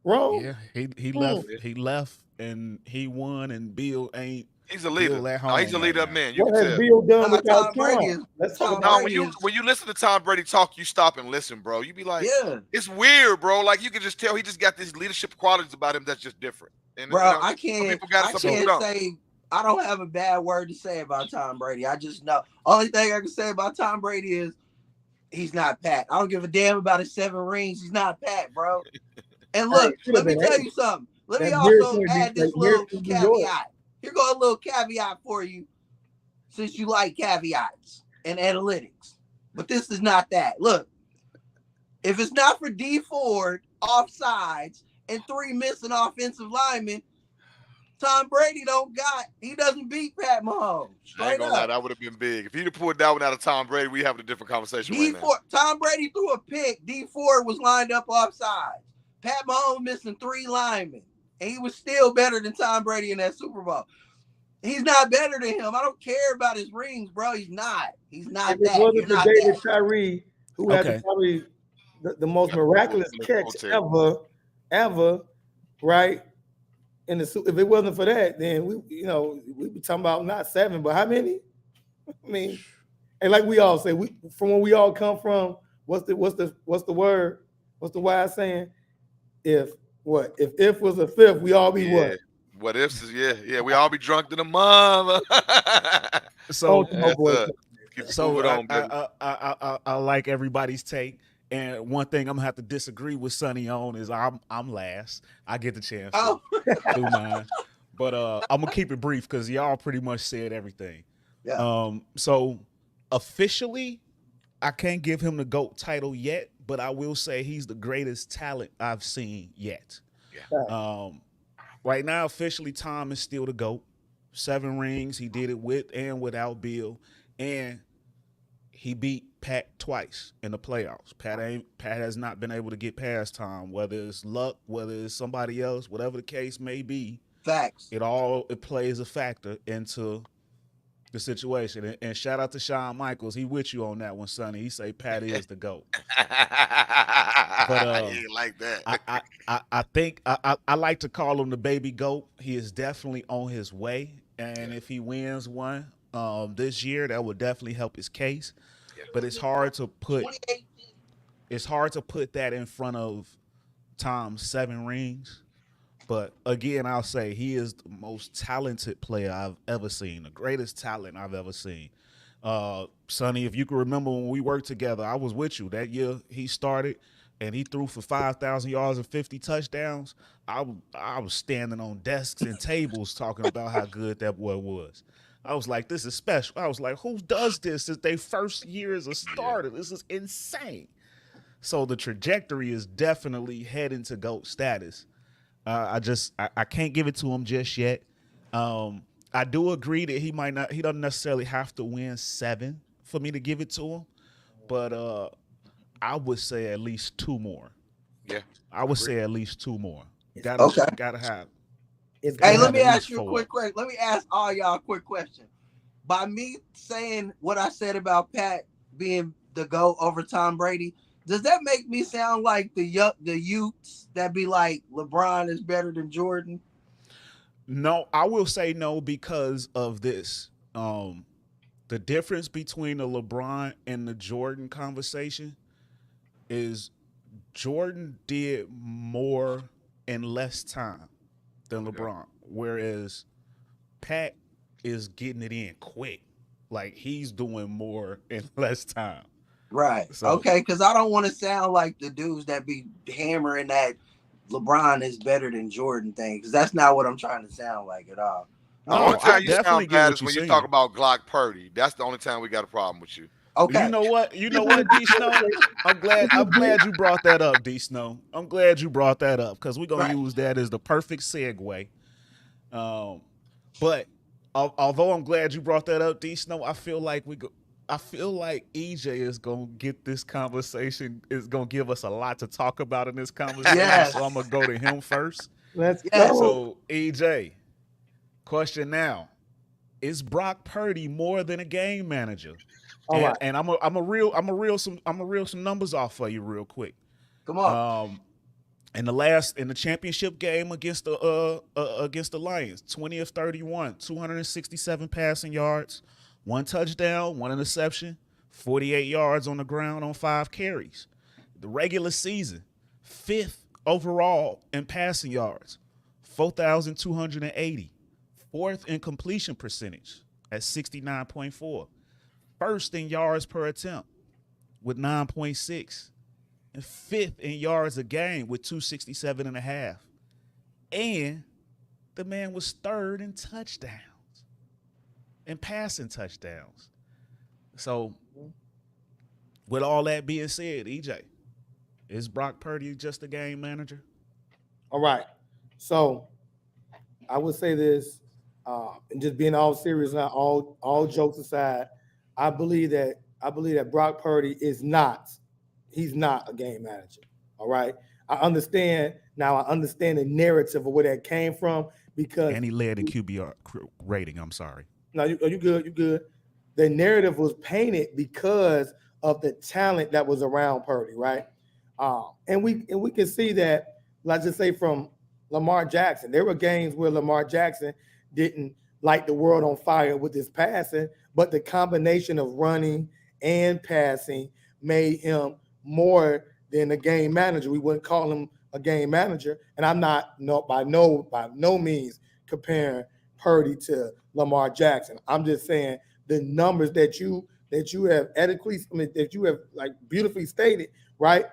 S3: wrong?
S1: Yeah, he left. He left, and he won. And Bill ain't.
S2: He's a leader.
S1: Bill at home
S2: He's a leader
S1: right
S2: of
S1: now.
S2: men. You
S3: What
S2: can
S3: has
S2: tell.
S3: Bill done without
S4: Tom Brady is?
S3: Let's talk
S4: Tom
S3: about
S2: No, when you listen to Tom Brady talk, you stop and listen, bro. You be like,
S4: yeah,
S2: it's weird, bro. Like you can just tell he just got these leadership qualities about him that's just different. And
S4: bro,
S2: you know,
S4: I
S2: some
S4: can't
S2: people got it, some people don't.
S4: say I don't have a bad word to say about Tom Brady. I just know only thing I can say about Tom Brady is he's not Pat. I don't give a damn about his 7 rings. He's not Pat, bro. And look, let me tell you something. Let me also add this little caveat. Here go a little caveat for you, since you like caveats and analytics. But this is not that. Look, if it's not for D Ford offsides and 3 missing offensive linemen, Tom Brady he doesn't beat Pat Mahomes.
S2: I ain't gonna lie, that would have been big. If he'd have pulled that one out of Tom Brady, we having a different conversation right now.
S4: Tom Brady threw a pick. D Ford was lined up offside. Pat Mahomes missing 3 linemen. And he was still better than Tom Brady in that Super Bowl. He's not better than him. I don't care about his rings, bro. He's not. He's not
S3: if
S4: that.
S3: It wasn't for David Tyree, who had probably the most miraculous catch ever, right? If it wasn't for that, then we'd be talking about not 7, but how many? I mean, and like we all say, from where we all come from, what's the word? What's the wise saying? If was a 5th, we all be what?
S2: What ifs is we all be drunk to the mama.
S1: So
S2: baby.
S1: I like everybody's take. And one thing I'm gonna have to disagree with Sonny on is I'm last. I get the chance to do mine, but I'm gonna keep it brief because y'all pretty much said everything.
S4: Yeah.
S1: So officially, I can't give him the GOAT title yet, but I will say he's the greatest talent I've seen yet.
S2: Yeah.
S1: Right now, officially, Tom is still the GOAT. 7 rings. He did it with and without Bill, and he beat Pat twice in the playoffs. Pat has not been able to get past Tom, whether it's luck, whether it's somebody else, whatever the case may be.
S4: Facts.
S1: It plays a factor into the situation. And shout out to Shawn Michaels. He with you on that one, Sonny. He say Pat is the GOAT. But
S2: he like that.
S1: I think I like to call him the baby GOAT. He is definitely on his way. And if he wins one this year, that would definitely help his case. But it's hard to put that in front of Tom's 7 rings. But again, I'll say he is the most talented player I've ever seen, the greatest talent I've ever seen. Sonny, if you can remember when we worked together, I was with you that year he started. and he threw for 5,000 yards and 50 touchdowns, I was standing on desks and tables talking about how good that boy was. I was like, this is special. I was like, who does this since their first year as a starter? This is insane. So the trajectory is definitely heading to GOAT status. I can't give it to him just yet. I do agree that he doesn't necessarily have to win 7 for me to give it to him, but I would say at least 2 more.
S2: Yeah,
S1: I would say at least 2 more.
S4: Okay.
S1: Gotta have.
S4: Hey, let me
S1: at
S4: ask
S1: least
S4: you a
S1: 4.
S4: quick question. Let me ask all y'all a quick question. By me saying what I said about Pat being the GOAT over Tom Brady, does that make me sound like the youths that be like LeBron is better than Jordan?
S1: No, I will say no because of this. The difference between the LeBron and the Jordan conversation is Jordan did more in less time than LeBron, whereas Pat is getting it in quick. Like he's doing more in less time.
S4: Right.
S1: So,
S4: okay, because I don't want to sound like the dudes that be hammering that LeBron is better than Jordan thing, because that's not what I'm trying to sound like at all.
S2: The
S1: No,
S2: only
S1: I
S2: time you
S1: definitely
S2: sound
S1: get
S2: bad
S1: what
S2: is
S1: you're
S2: when you
S1: saying.
S2: talk about Glock Purdy. That's the only time we got a problem with you.
S4: Okay.
S1: You know what, D Snow? I'm glad you brought that up, D Snow. I'm glad you brought that up because we're gonna use that as the perfect segue. But although I'm glad you brought that up, D Snow, I feel like EJ is gonna get this conversation, is gonna give us a lot to talk about in this conversation.
S4: Yes.
S1: So I'm gonna go to him first.
S3: Let's
S4: Yes.
S3: go.
S1: So EJ, question now: is Brock Purdy more than a game manager?
S3: All right.
S1: And I'm a reel some numbers off for you real quick.
S4: Come on.
S1: In the championship game against the Lions, 20 of 31, 267 passing yards, 1 touchdown, 1 interception, 48 yards on the ground on 5 carries. The regular season, 5th overall in passing yards, 4,280, 4th in completion percentage at 69.4, 1st in yards per attempt with 9.6. and 5th in yards a game with 267.5. And the man was 3rd in touchdowns and passing touchdowns. So, with all that being said, EJ, is Brock Purdy just a game manager?
S3: All right. So I would say this, and just being all serious, not all jokes aside, I believe that Brock Purdy is not. He's not a game manager. All right. I understand the narrative of where that came from because
S1: And he led in QB rating. I'm sorry.
S3: no, you good. You good. The narrative was painted because of the talent that was around Purdy, right? And we can see that, let's just say from Lamar Jackson. There were games where Lamar Jackson didn't light the world on fire with his passing, but the combination of running and passing made him more than a game manager. We wouldn't call him a game manager, and I'm not by no means comparing Purdy to Lamar Jackson. I'm just saying the numbers that you have that you have like beautifully stated, right?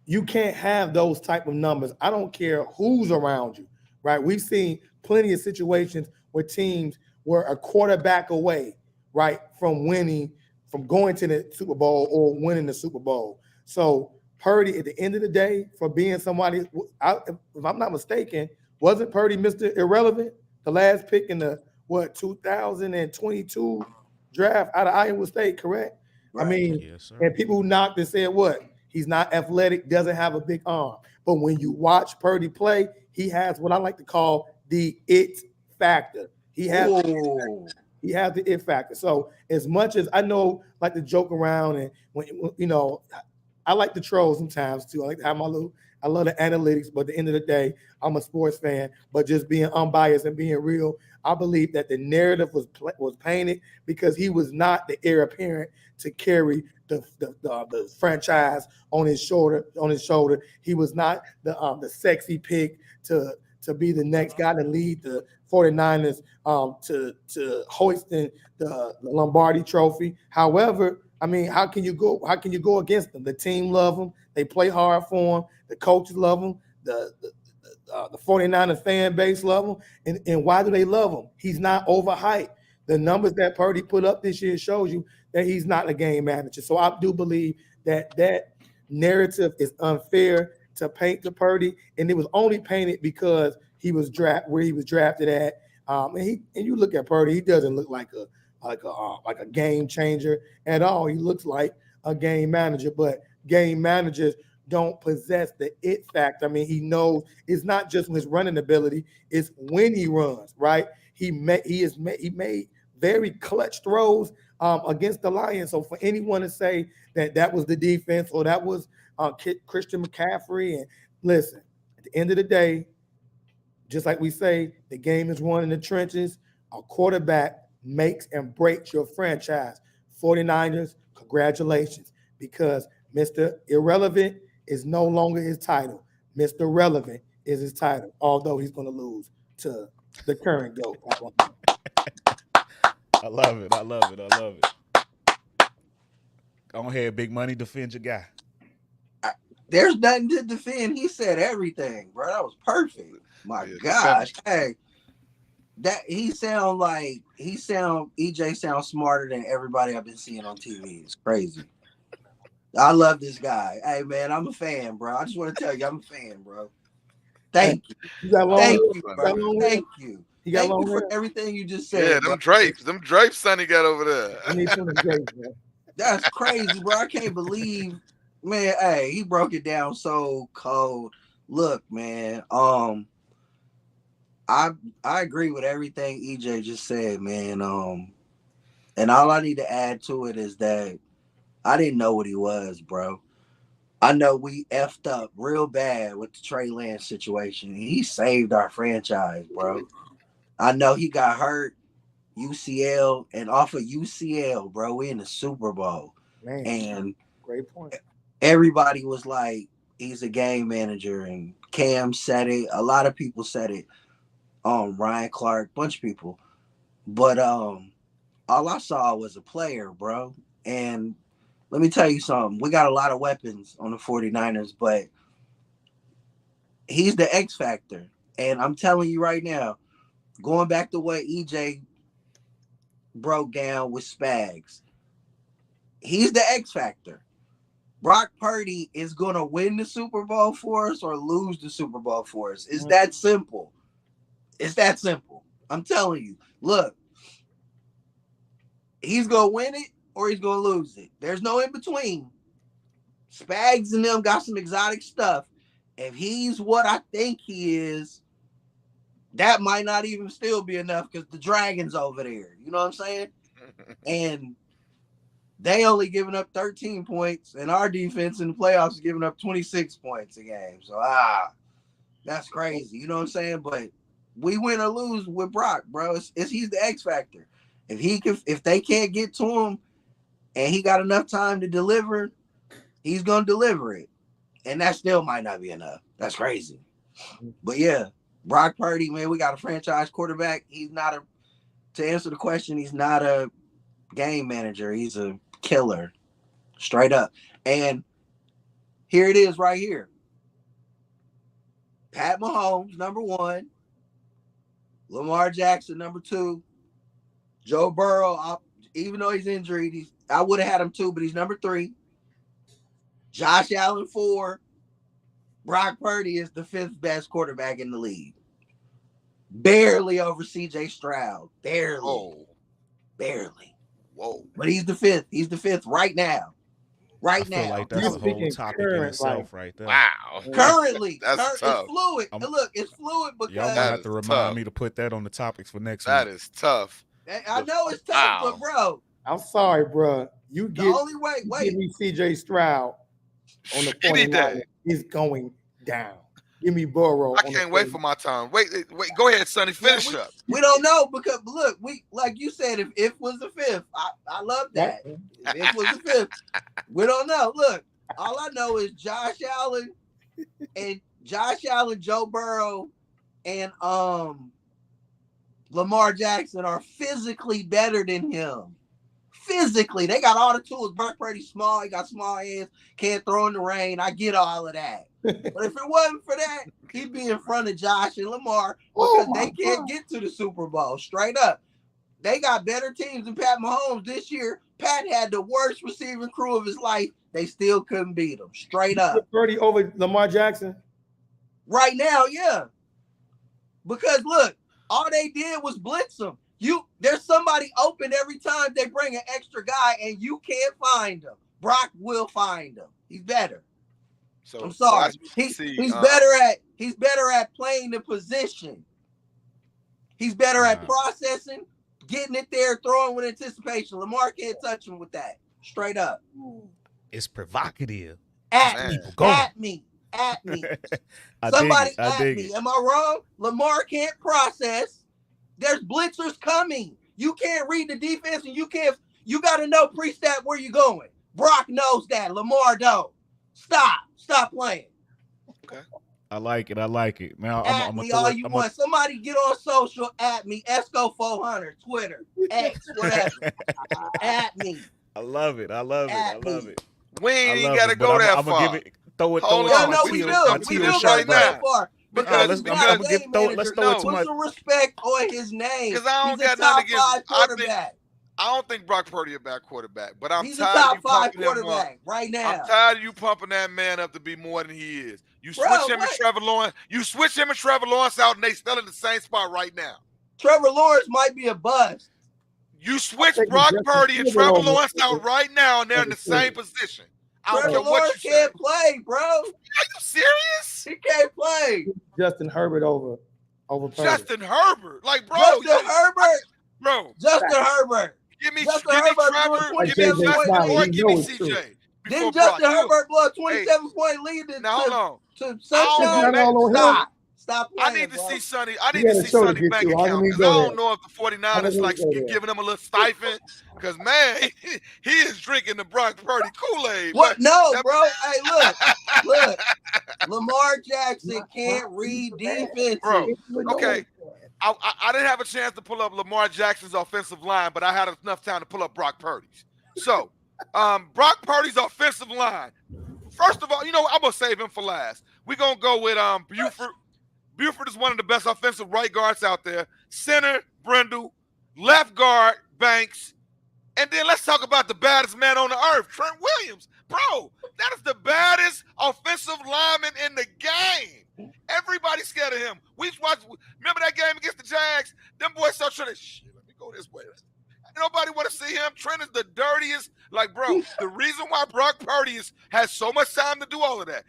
S3: You can't have those type of numbers. I don't care who's around you, right? We've seen plenty of situations where teams were a quarterback away, right, from going to the Super Bowl or winning the Super Bowl. So Purdy, at the end of the day, for being somebody, if I'm not mistaken, wasn't Purdy Mr. Irrelevant, the last pick in the 2022 draft out of Iowa State, correct? Right. I mean,
S1: yes, sir.
S3: And people who knocked and said what? He's not athletic, doesn't have a big arm. But when you watch Purdy play, he has what I like to call the it factor. He has the it factor. So as much as I know, like to joke around and when I like to troll sometimes too. I like to have I love the analytics, but at the end of the day, I'm a sports fan. But just being unbiased and being real, I believe that the narrative was painted because he was not the heir apparent to carry the franchise on his shoulder. He was not the sexy pick to be the next guy to lead the 49ers to hoisting the Lombardi trophy. However, I mean, how can you go against them? The team love him. They play hard for him. The coaches love him. The 49ers fan base love him. And why do they love him? He's not overhyped. The numbers that Purdy put up this year shows you that he's not a game manager. So I do believe that narrative is unfair to paint to Purdy, and it was only painted because he was where he was drafted at. And you look at Purdy, he doesn't look like a game changer at all. He looks like a game manager, but game managers don't possess the it factor. I mean, he knows it's not just his running ability; it's when he runs. Right? He made very clutch throws against the Lions. So for anyone to say that was the defense or that was Christian McCaffrey, and listen, at the end of the day, just like we say, the game is won in the trenches. A quarterback makes and breaks your franchise. 49ers, congratulations, because Mr. Irrelevant is no longer his title. Mr. Relevant is his title, although he's going to lose to the current GOAT.
S1: I love it. I love it. I love it. Go ahead, Big Money, defend your guy.
S4: There's nothing to defend. He said everything, bro. That was perfect. My gosh. Hey, EJ sounds smarter than everybody I've been seeing on TV. It's crazy. I love this guy. Hey man, I'm a fan, bro. I just want to tell you, I'm a fan, bro. Thank you. Thank you, bro. Thank you. Thank you for everything you just said.
S2: Yeah, them drapes Sonny got over there.
S3: I need some drapes, man.
S4: That's crazy, bro. I can't believe, man. Hey, he broke it down so cold. Look, man. I agree with everything EJ just said, man. And all I need to add to it is that I didn't know what he was, bro. I know we effed up real bad with the Trey Lance situation. He saved our franchise, bro. I know he got hurt, UCL, and off of UCL, bro, we in the Super Bowl.
S3: Man,
S4: and
S3: great point.
S4: Everybody was like, he's a game manager, and Cam said it. A lot of people said it. Ryan Clark, bunch of people. But all I saw was a player, bro. And let me tell you something. We got a lot of weapons on the 49ers, but he's the X factor. And I'm telling you right now, going back to what EJ broke down with Spags, he's the X factor. Brock Purdy is going to win the Super Bowl for us or lose the Super Bowl for us. It's that simple. It's that simple. I'm telling you. Look, he's going to win it or he's going to lose it. There's no in between. Spags and them got some exotic stuff. If he's what I think he is, that might not even still be enough because the Dragon's over there. You know what I'm saying? And they only giving up 13 points, and our defense in the playoffs is giving up 26 points a game. So, that's crazy. You know what I'm saying? But we win or lose with Brock, bro. He's the X factor. If they can't get to him and he got enough time to deliver, he's gonna deliver it. And that still might not be enough. That's crazy. But yeah, Brock Purdy, man, we got a franchise quarterback. To answer the question, he's not a game manager. He's a killer, straight up. And here it is right here. Pat Mahomes, number 1. Lamar Jackson, number 2. Joe Burrow, even though he's injured, I would have had him 2, but he's number 3. Josh Allen, 4. Brock Purdy is the 5th best quarterback in the league. Barely over CJ Stroud. Barely.
S2: Whoa.
S4: Barely.
S2: Whoa.
S4: But he's the 5th. He's the 5th right now.
S1: I feel like that's a whole topic in itself right there.
S2: Wow.
S4: Currently,
S2: that's tough.
S4: It's fluid. Look, it's fluid because
S1: y'all might have to remind me to put that on the topics for next week.
S2: That is tough.
S4: I know it's tough, but bro,
S3: I'm sorry, bro. You
S4: the only way.
S3: Give me CJ Stroud on the 49ers. He's going down. Give me Burrow.
S2: I can't wait for my time. Wait. Go ahead, Sonny. Finish up.
S4: We don't know because look, like you said, if was the 5th, I love that. If was the 5th, we don't know. Look, all I know is Josh Allen, Joe Burrow, and Lamar Jackson are physically better than him. physically, they got all the tools. Brock Purdy small, he got small hands, can't throw in the rain. I get all of that. But if it wasn't for that, he'd be in front of Josh and Lamar because they can't get to the Super Bowl. Straight up. They got better teams than Pat Mahomes this year. Pat had the worst receiving crew of his life. They still couldn't beat him. Straight up.
S3: Purdy over Lamar Jackson?
S4: Right now, yeah. Because look, all they did was blitz him. There's somebody open every time they bring an extra guy, and you can't find him. Brock will find him. He's better.
S2: So
S4: I'm sorry. He's better at playing the position. He's better at processing, getting it there, throwing with anticipation. Lamar can't touch him with that. Straight up.
S1: It's provocative.
S4: At me. Somebody at me. Am I wrong? Lamar can't process. There's blitzers coming. You can't read the defense, and you got to know pre-snap where you're going. Brock knows that. Lamar don't. Stop playing.
S2: Okay.
S1: I like it. Now
S4: At
S1: I'm
S4: me all you want. Somebody get on social at me. 𝑠co400, Twitter, X, whatever. At me.
S1: I love it.
S2: We ain't got to go that far.
S1: Throw it.
S4: No, we do. We do got to go that far. Because
S1: let's
S4: throw it to my. Put some respect on his name.
S2: Because I don't got nothing against. I don't think Brock Purdy a bad quarterback, but he's
S4: tired
S2: a top
S4: of you 5 quarterback right now.
S2: I'm tired of you pumping that man up to be more than he is. You switch him and Trevor Lawrence. You switch him and Trevor Lawrence out, and they still in the same spot right now.
S4: Trevor Lawrence might be a bust.
S2: You switch Brock Purdy and Trevor Lawrence out right now, and they're in the same position.
S4: Trevor Lawrence can't play, bro.
S2: Are you serious?
S4: He can't play.
S3: Justin Herbert over Purdy.
S2: Justin Herbert, like bro.
S4: Justin Herbert.
S2: Give me Trevor. Give me Justin or give me CJ.
S4: Didn't Justin Herbert blow a 27-point lead to Sunshine? Stop playing,
S2: I need to see Sonny. I need to see Sonny bank account because I don't know if the 49ers like giving him a little stipend. Because man, he is drinking the Brock Purdy Kool-Aid.
S4: What? No, bro. Hey, look. Lamar Jackson can't read defense,
S2: bro. Okay. I didn't have a chance to pull up Lamar Jackson's offensive line, but I had enough time to pull up Brock Purdy's. So, Brock Purdy's offensive line. First of all, I'm gonna save him for last. We're gonna go with Buford. Buford is one of the best offensive right guards out there. Center, Brindle. Left guard, Banks. And then let's talk about the baddest man on the earth, Trent Williams. Bro, that is the baddest offensive lineman in the game. Everybody's scared of him. Remember that game against the Jags? Them boys start trying to, let me go this way. Nobody want to see him. Trent is the dirtiest. Like, bro, the reason why Brock Purdy has so much time to do all of that,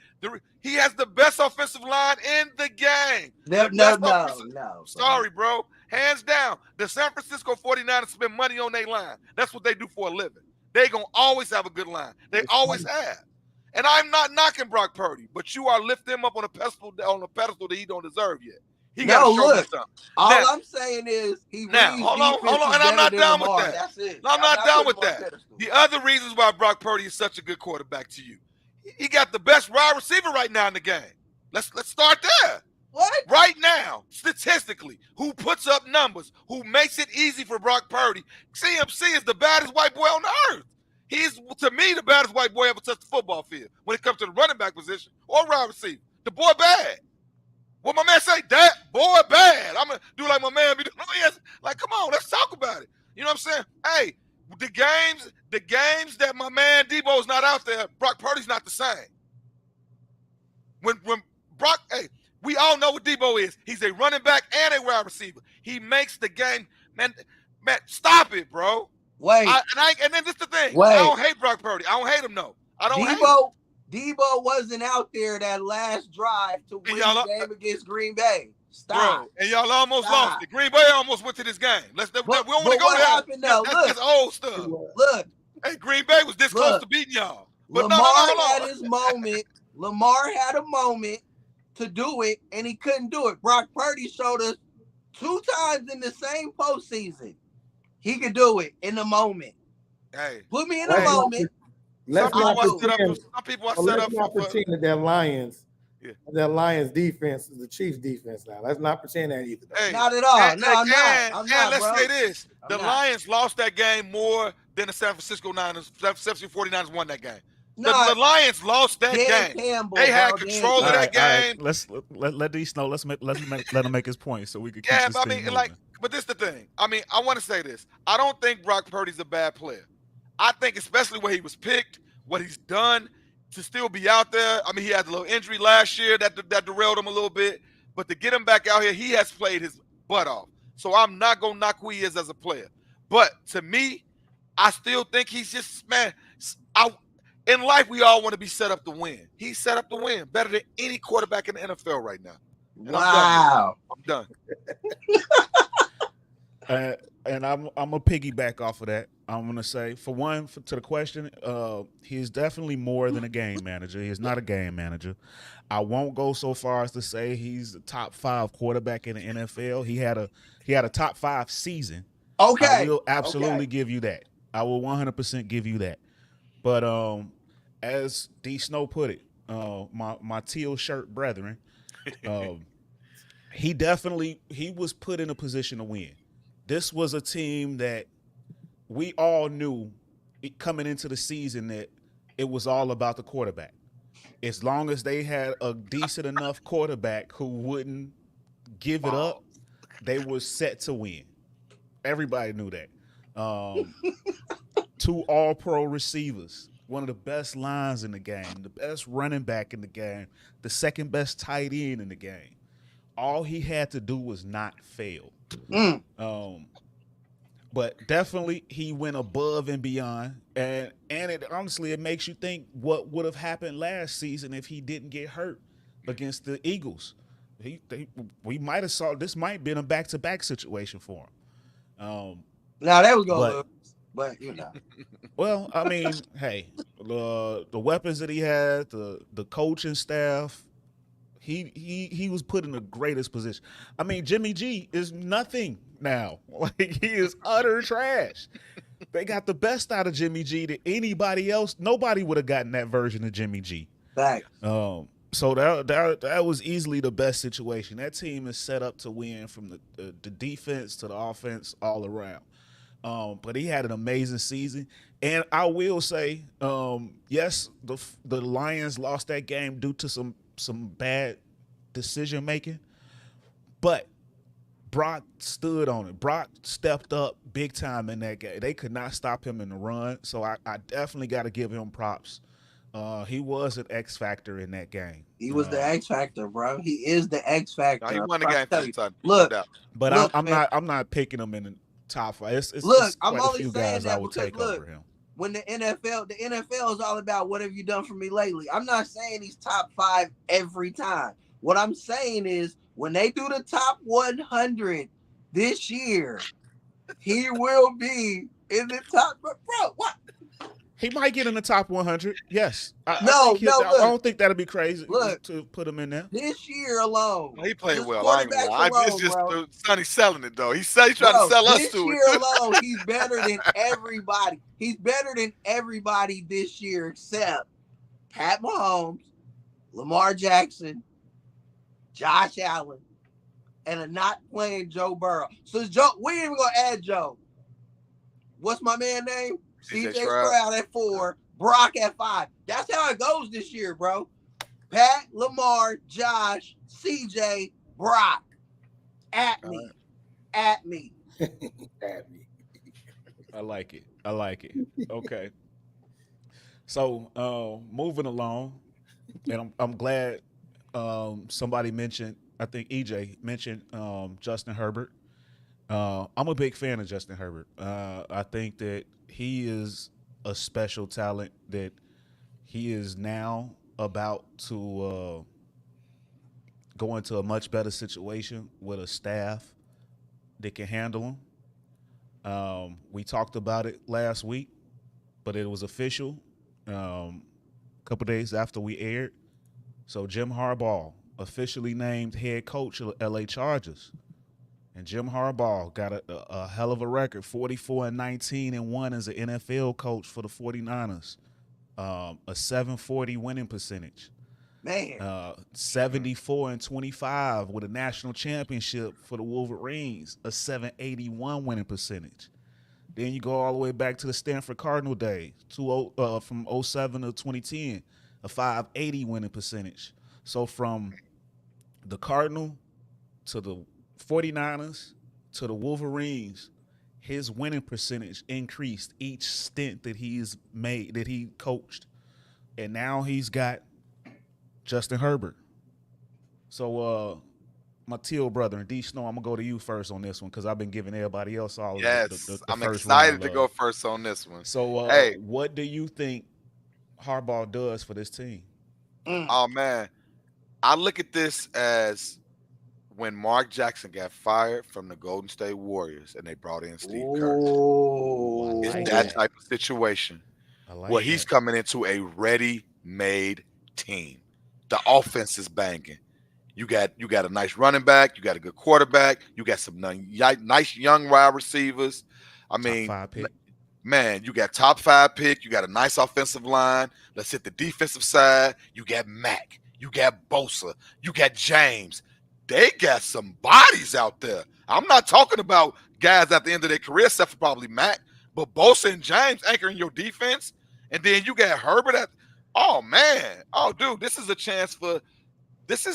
S2: he has the best offensive line in the game.
S4: No.
S2: Sorry, bro. Hands down. The San Francisco 49ers spend money on their line. That's what they do for a living. They're going to always have a good line. They always have. And I'm not knocking Brock Purdy, but you are lifting him up on a pedestal that he don't deserve yet. He got to show me something.
S4: All I'm saying is
S2: hold on, and I'm not down with that.
S4: That's it.
S2: I'm not down with that. The other reasons why Brock Purdy is such a good quarterback to you, he got the best wide receiver right now in the game. Let's start there.
S4: What?
S2: Right now, statistically, who puts up numbers, who makes it easy for Brock Purdy? CMC is the baddest white boy on the earth. He's, to me, the baddest white boy ever touched the football field when it comes to the running back position or wide receiver. The boy bad. What my man say, that boy bad. I'm going to do like my man be doing. Like, come on, let's talk about it. You know what I'm saying? Hey, the games that my man Debo is not out there, Brock Purdy's not the same. When Brock, we all know what Debo is. He's a running back and a wide receiver. He makes the game, man, stop it, bro.
S4: Wait.
S2: And then this the thing. I don't hate Brock Purdy. I don't hate him, no. I don't hate him.
S4: Debo wasn't out there that last drive to win the game against Green Bay. Stop.
S2: Bro, and y'all almost lost it. Green Bay almost went to this game. We don't want to go there. That's just old stuff.
S4: Look.
S2: Hey, Green Bay was this close to beating y'all. But
S4: Lamar had his moment. Lamar had a moment to do it, and he couldn't do it. Brock Purdy showed us 2 times in the same postseason. He could do it in the moment.
S2: Hey.
S4: Put me in the moment.
S3: Let's not pretend
S2: that
S3: their Lions defense is the Chiefs defense now. Let's not pretend that either.
S4: Hey, not at all. I'm not.
S2: Let's say this. The Lions lost that game more then the San Francisco 49ers won that game.
S4: Nah,
S2: The Lions lost that
S4: Dan
S2: game.
S4: Campbell,
S2: They had
S4: bro,
S2: control
S4: Dan
S2: of that
S1: All right.
S2: game.
S1: Let's let D Snow. Let him make his point so we can keep
S2: Yeah,
S1: this
S2: but I
S1: thing
S2: mean,
S1: moving.
S2: like, but this is the thing. I mean, I want to say this. I don't think Brock Purdy's a bad player. I think, especially where he was picked, what he's done to still be out there. I mean, he had a little injury last year that derailed him a little bit. But to get him back out here, he has played his butt off. So I'm not gonna knock who he is as a player. But to me, I still think he's just, man. In life, we all want to be set up to win. He's set up to win better than any quarterback in the NFL right now. And
S4: Wow.
S2: I'm done.
S1: And I'm gonna piggyback off of that. I'm gonna say, for one, to the question, he's definitely more than a game manager. He's not a game manager. I won't go so far as to say he's the top 5 quarterback in the NFL. He had a top 5 season.
S4: Okay.
S1: I will absolutely give you that. I will 100% give you that. But as D Snow put it, my teal shirt brethren, he was put in a position to win. This was a team that we all knew coming into the season that it was all about the quarterback. As long as they had a decent enough quarterback who wouldn't give it up, they were set to win. Everybody knew that. 2 all-pro receivers, one of the best lines in the game, the best running back in the game, the second best tight end in the game. All he had to do was not fail. But definitely he went above and beyond. And it honestly, it makes you think what would have happened last season if he didn't get hurt against the Eagles. We might have saw this might have been a back-to-back situation for him.
S4: Now that was going to lose, but you know.
S1: Well, I mean, hey, the weapons that he had, the coaching staff, he was put in the greatest position. I mean, Jimmy G is nothing now. Like, he is utter trash. They got the best out of Jimmy G that anybody else. Nobody would have gotten that version of Jimmy G.
S4: Thanks.
S1: So that was easily the best situation. That team is set up to win from the defense to the offense all around. But he had an amazing season. And I will say, yes, the Lions lost that game due to some bad decision making, but Brock stood on it. Brock stepped up big time in that game. They could not stop him in the run, so I definitely got to give him props. He was an X factor in that game.
S4: He was the X factor, bro. He is the X factor.
S2: He won the game for the time.
S4: Look,
S1: but
S4: look,
S1: I'm not picking him in the top 5. It's
S4: I'm
S1: quite a
S4: only
S1: few
S4: saying
S1: guys
S4: that
S1: I would
S4: because
S1: take
S4: look,
S1: over him.
S4: when the NFL is all about what have you done for me lately. I'm not saying he's top 5 every time. What I'm saying is when they do the top 100 this year, he will be in the top. Bro, what?
S1: He might get in the top 100. Yes. I don't think that'd be crazy to put him in there.
S4: This year alone.
S2: He played well. I ain't gonna lie. It's just Sonny's selling it, though. He's trying to sell us to it.
S4: This year alone, he's better than everybody. He's better than everybody this year except Pat Mahomes, Lamar Jackson, Josh Allen, and a not playing Joe Burrow. So Joe, we ain't even gonna add Joe. What's my man name? CJ Stroud at 4, Brock at 5. That's how it goes this year, bro. Pat, Lamar, Josh, CJ, Brock. At me. At me.
S3: At me.
S1: I like it. Okay. So moving along, and I'm glad somebody mentioned, I think EJ mentioned Justin Herbert. I'm a big fan of Justin Herbert. I think that he is a special talent that he is now about to go into a much better situation with a staff that can handle him. We talked about it last week, but it was official a couple days after we aired. So Jim Harbaugh officially named head coach of the LA Chargers. And Jim Harbaugh got a hell of a record, 44-19-1 as an NFL coach for the 49ers. A 740 winning percentage.
S4: Man.
S1: 74-25 with a national championship for the Wolverines, a 781 winning percentage. Then you go all the way back to the Stanford Cardinal days, from '07 to 2010, a 580 winning percentage. So from the Cardinal to the 49ers to the Wolverines, his winning percentage increased each stint that he's made, that he coached. And now he's got Justin Herbert. So my Teal brother and D Snow, I'm gonna go to you first on this one because I've been giving everybody else all
S2: Yes,
S1: the
S2: I'm
S1: first
S2: excited
S1: round
S2: to
S1: love.
S2: go first on this one.
S1: So
S2: Hey,
S1: what do you think Harbaugh does for this team?
S2: oh man, I look at this as when Mark Jackson got fired from the Golden State Warriors and they brought in Steve Kerr.
S4: Ooh.
S1: I
S2: It's
S1: like
S2: that
S1: that.
S2: type of situation
S1: I like
S2: where he's
S1: that.
S2: coming into a ready-made team. The offense is banging. You got a nice running back. You got a good quarterback. You got some nice young wide receivers. I
S1: Top
S2: mean,
S1: 5 pick.
S2: man, you got top 5 pick. You got a nice offensive line. Let's hit the defensive side. You got Mack. You got Bosa. You got James. They got some bodies out there. I'm not talking about guys at the end of their career, except for probably Mack, but Bosa and James anchoring your defense. And then you got Herbert at, oh, man. Oh, dude, this is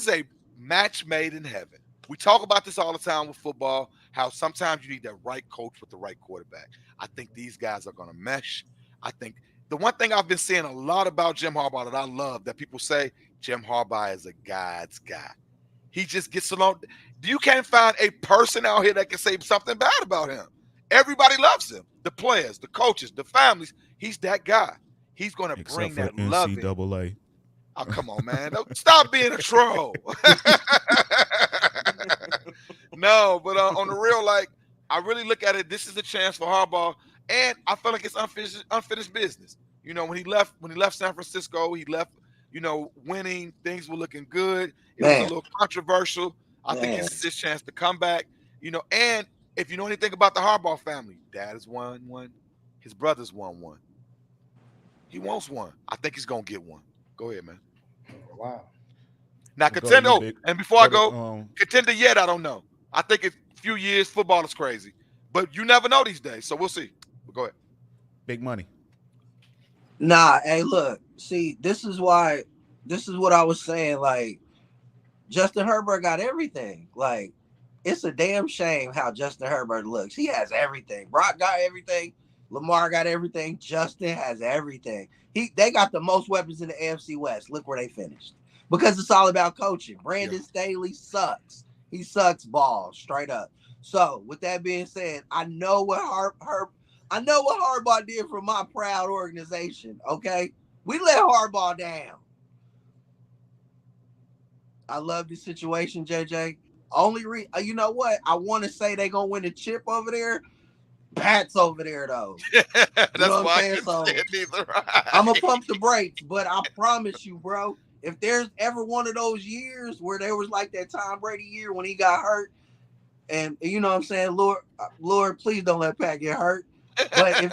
S2: a match made in heaven. We talk about this all the time with football, how sometimes you need that right coach with the right quarterback. I think these guys are going to mesh. I think the one thing I've been seeing a lot about Jim Harbaugh that I love, that people say, Jim Harbaugh is a God's guy. He just gets along. You can't find a person out here that can say something bad about him. Everybody loves him. The players, the coaches, the families. He's that guy. He's going to
S1: Except
S2: bring
S1: for
S2: that
S1: the
S2: love in.
S1: NCAA.
S2: Oh, come on, man. Stop being a troll. No, but on the real, like, I really look at it, this is a chance for Harbaugh, and I feel like it's unfinished business. You know, when he left San Francisco, he left, winning, things were looking good. It was a little controversial. I think this is his chance to come back, and if you know anything about the Harbaugh family, dad has won one, his brothers won one. He wants one. I think he's going to get one. Go ahead, man.
S3: Wow.
S2: Now,
S1: We'll
S2: contender, and before I go, contender yet, I don't know. I think in a few years, football is crazy. But you never know these days, so we'll see. But go ahead.
S1: Big money.
S4: Nah, hey, look. See, this is what I was saying. Like, Justin Herbert got everything. Like, it's a damn shame how Justin Herbert looks. He has everything. Brock got everything. Lamar got everything. Justin has everything. They got the most weapons in the AFC West. Look where they finished. Because it's all about coaching. Brandon Staley sucks. He sucks balls, straight up. So, with that being said, I know what Harbaugh did for my proud organization, okay? We let Harbaugh down. I love the situation, JJ. You know what? I want to say they're going to win the chip over there. Pat's over there, though.
S2: That's
S4: know
S2: why
S4: I
S2: couldn't say it neither. Right?
S4: I'm going to pump the brakes, but I promise you, bro, if there's ever one of those years where there was like that Tom Brady year when he got hurt, and you know what I'm saying, Lord, please don't let Pat get hurt. But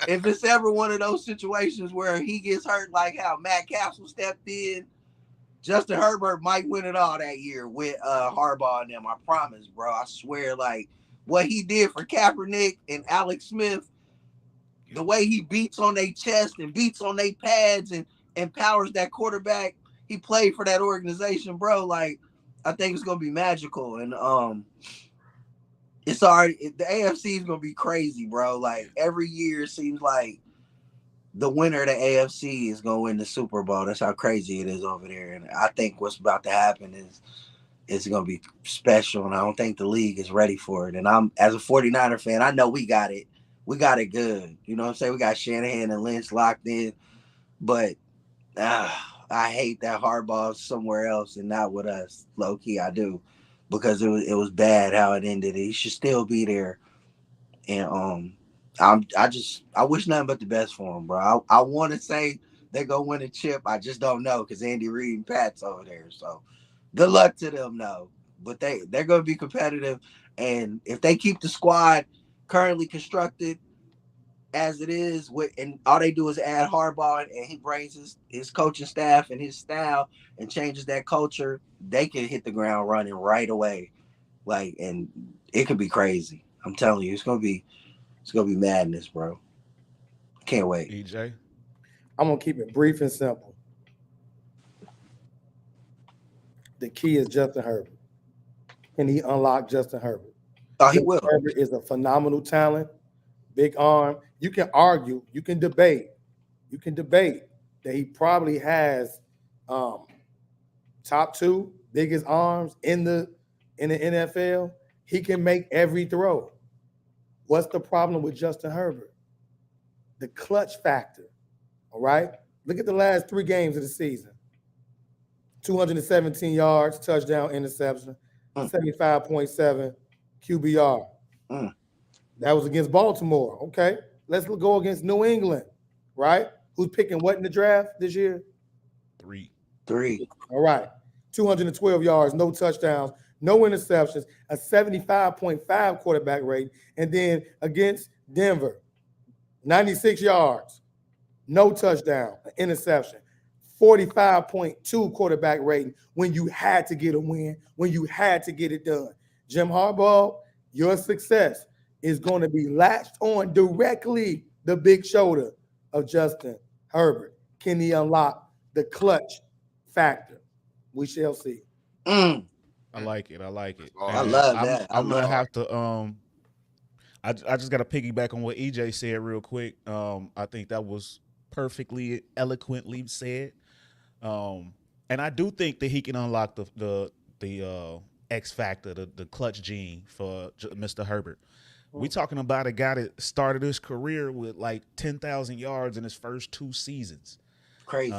S4: if it's ever one of those situations where he gets hurt, like how Matt Castle stepped in, Justin Herbert might win it all that year with Harbaugh and them. I promise, bro. I swear, like what he did for Kaepernick and Alex Smith, the way he beats on their chest and beats on their pads and empowers that quarterback. He played for that organization, bro. Like, I think it's gonna be magical, and it's already the AFC is gonna be crazy, bro. Like every year, it seems like the winner of the AFC is gonna win the Super Bowl. That's how crazy it is over there, and I think what's about to happen is it's gonna be special, and I don't think the league is ready for it. And I'm, as a 49er fan, I know we got it. We got it good. You know what I'm saying? We got Shanahan and Lynch locked in, but I hate that Harbaugh's somewhere else and not with us. Low key, I do, because it was bad how it ended. He should still be there, and I wish nothing but the best for him, bro. I want to say they're gonna win a chip. I just don't know because Andy Reid and Pat's over there. So good luck to them, though. But they're gonna be competitive, and if they keep the squad currently constructed as it is, and all they do is add Harbaugh, and he brings his coaching staff and his style and changes that culture, they can hit the ground running right away. Like, and it could be crazy. I'm telling you, it's gonna be It's gonna be madness, bro. Can't wait.
S1: EJ.
S3: I'm gonna keep it brief and simple. The key is Justin Herbert. Can he unlock Justin Herbert?
S4: Oh, he
S3: Justin
S4: will.
S3: Herbert is a phenomenal talent, big arm. You can argue, you can debate that he probably has top 2 biggest arms in the NFL. He can make every throw. What's the problem with Justin Herbert? The clutch factor. All right. Look at the last 3 games of the season. 217 yards, touchdown, interception, 75.7 QBR. That was against Baltimore. Okay. Let's go against New England, right? Who's picking what in the draft this year?
S1: 3.
S3: All right. 212 yards, no touchdowns, no interceptions, a 75.5 quarterback rate. And then against Denver, 96 yards, no touchdown, an interception, 45.2 quarterback rating when you had to get a win, when you had to get it done. Jim Harbaugh, your success is going to be latched on directly the big shoulder of Justin Herbert. Can he unlock the clutch factor? We shall see.
S1: I like it.
S4: I
S1: And
S4: love that.
S1: I'm gonna have to I just gotta piggyback on what EJ said real quick. I think that was perfectly eloquently said. And I do think that he can unlock the X factor, the clutch gene for Mr. Herbert. We talking about a guy that started his career with like 10,000 yards in his first 2 seasons.
S4: Crazy.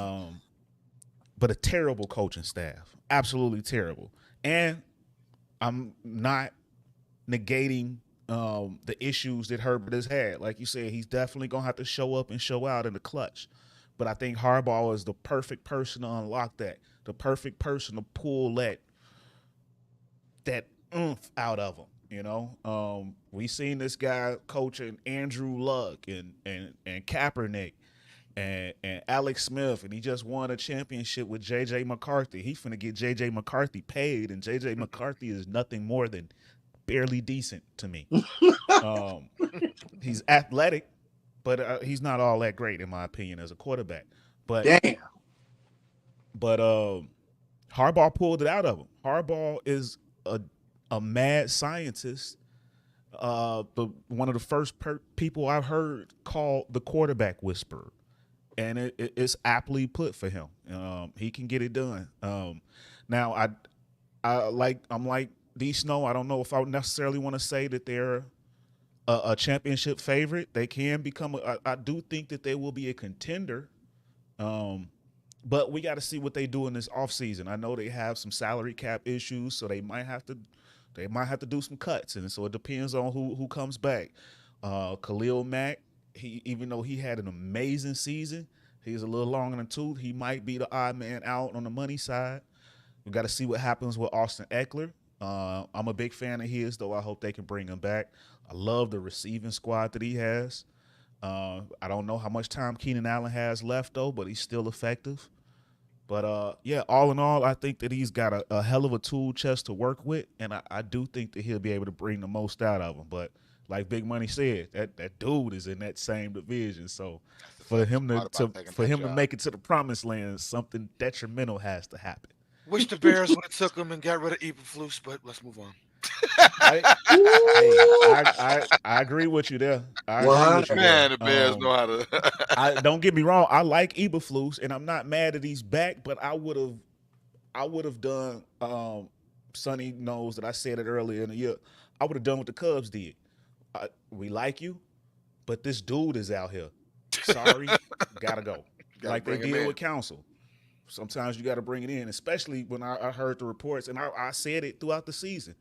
S1: But a terrible coaching staff, absolutely terrible. And I'm not negating the issues that Herbert has had. Like you said, he's definitely gonna have to show up and show out in the clutch. But I think Harbaugh is the perfect person to unlock that, the perfect person to pull that oomph out of him. You know, we seen this guy coaching Andrew Luck and Kaepernick and Alex Smith, and he just won a championship with J.J. McCarthy. He finna get J.J. McCarthy paid, and J.J. McCarthy is nothing more than barely decent to me. He's athletic, but he's not all that great in my opinion as a quarterback. But Harbaugh pulled it out of him. Harbaugh is a mad scientist. One of the first people I've heard call the quarterback whisperer. And it's aptly put for him. He can get it done. Now I'm like D Snow. I don't know if I would necessarily want to say that they're a championship favorite. They can become. I do think that they will be a contender. But we got to see what they do in this offseason. I know they have some salary cap issues, so they might have to do some cuts, and so it depends on who comes back. Khalil Mack. Even though he had an amazing season, he's a little long in the tooth. He might be the odd man out on the money side. We got to see what happens with Austin Eckler. I'm a big fan of his, though. I hope they can bring him back. I love the receiving squad that he has. I don't know how much time Keenan Allen has left, though, but he's still effective. But, yeah, all in all, I think that he's got a hell of a tool chest to work with, and I do think that he'll be able to bring the most out of him. But like Big Money said, that dude is in that same division. So for him to make it to the promised land, something detrimental has to happen.
S2: Wish the Bears would have took him and got rid of 𝑒berflus, but let's move on.
S1: I agree with you there.
S2: The Bears know how to.
S1: Don't get me wrong. I like 𝑒berflus, and I'm not mad that he's back. But I would have done. Sonny knows that I said it earlier in the year. I would have done what the Cubs did. We like you, but this dude is out here. Sorry, gotta go. Like they did with Council. Sometimes you got to bring it in, especially when I heard the reports, and I said it throughout the season,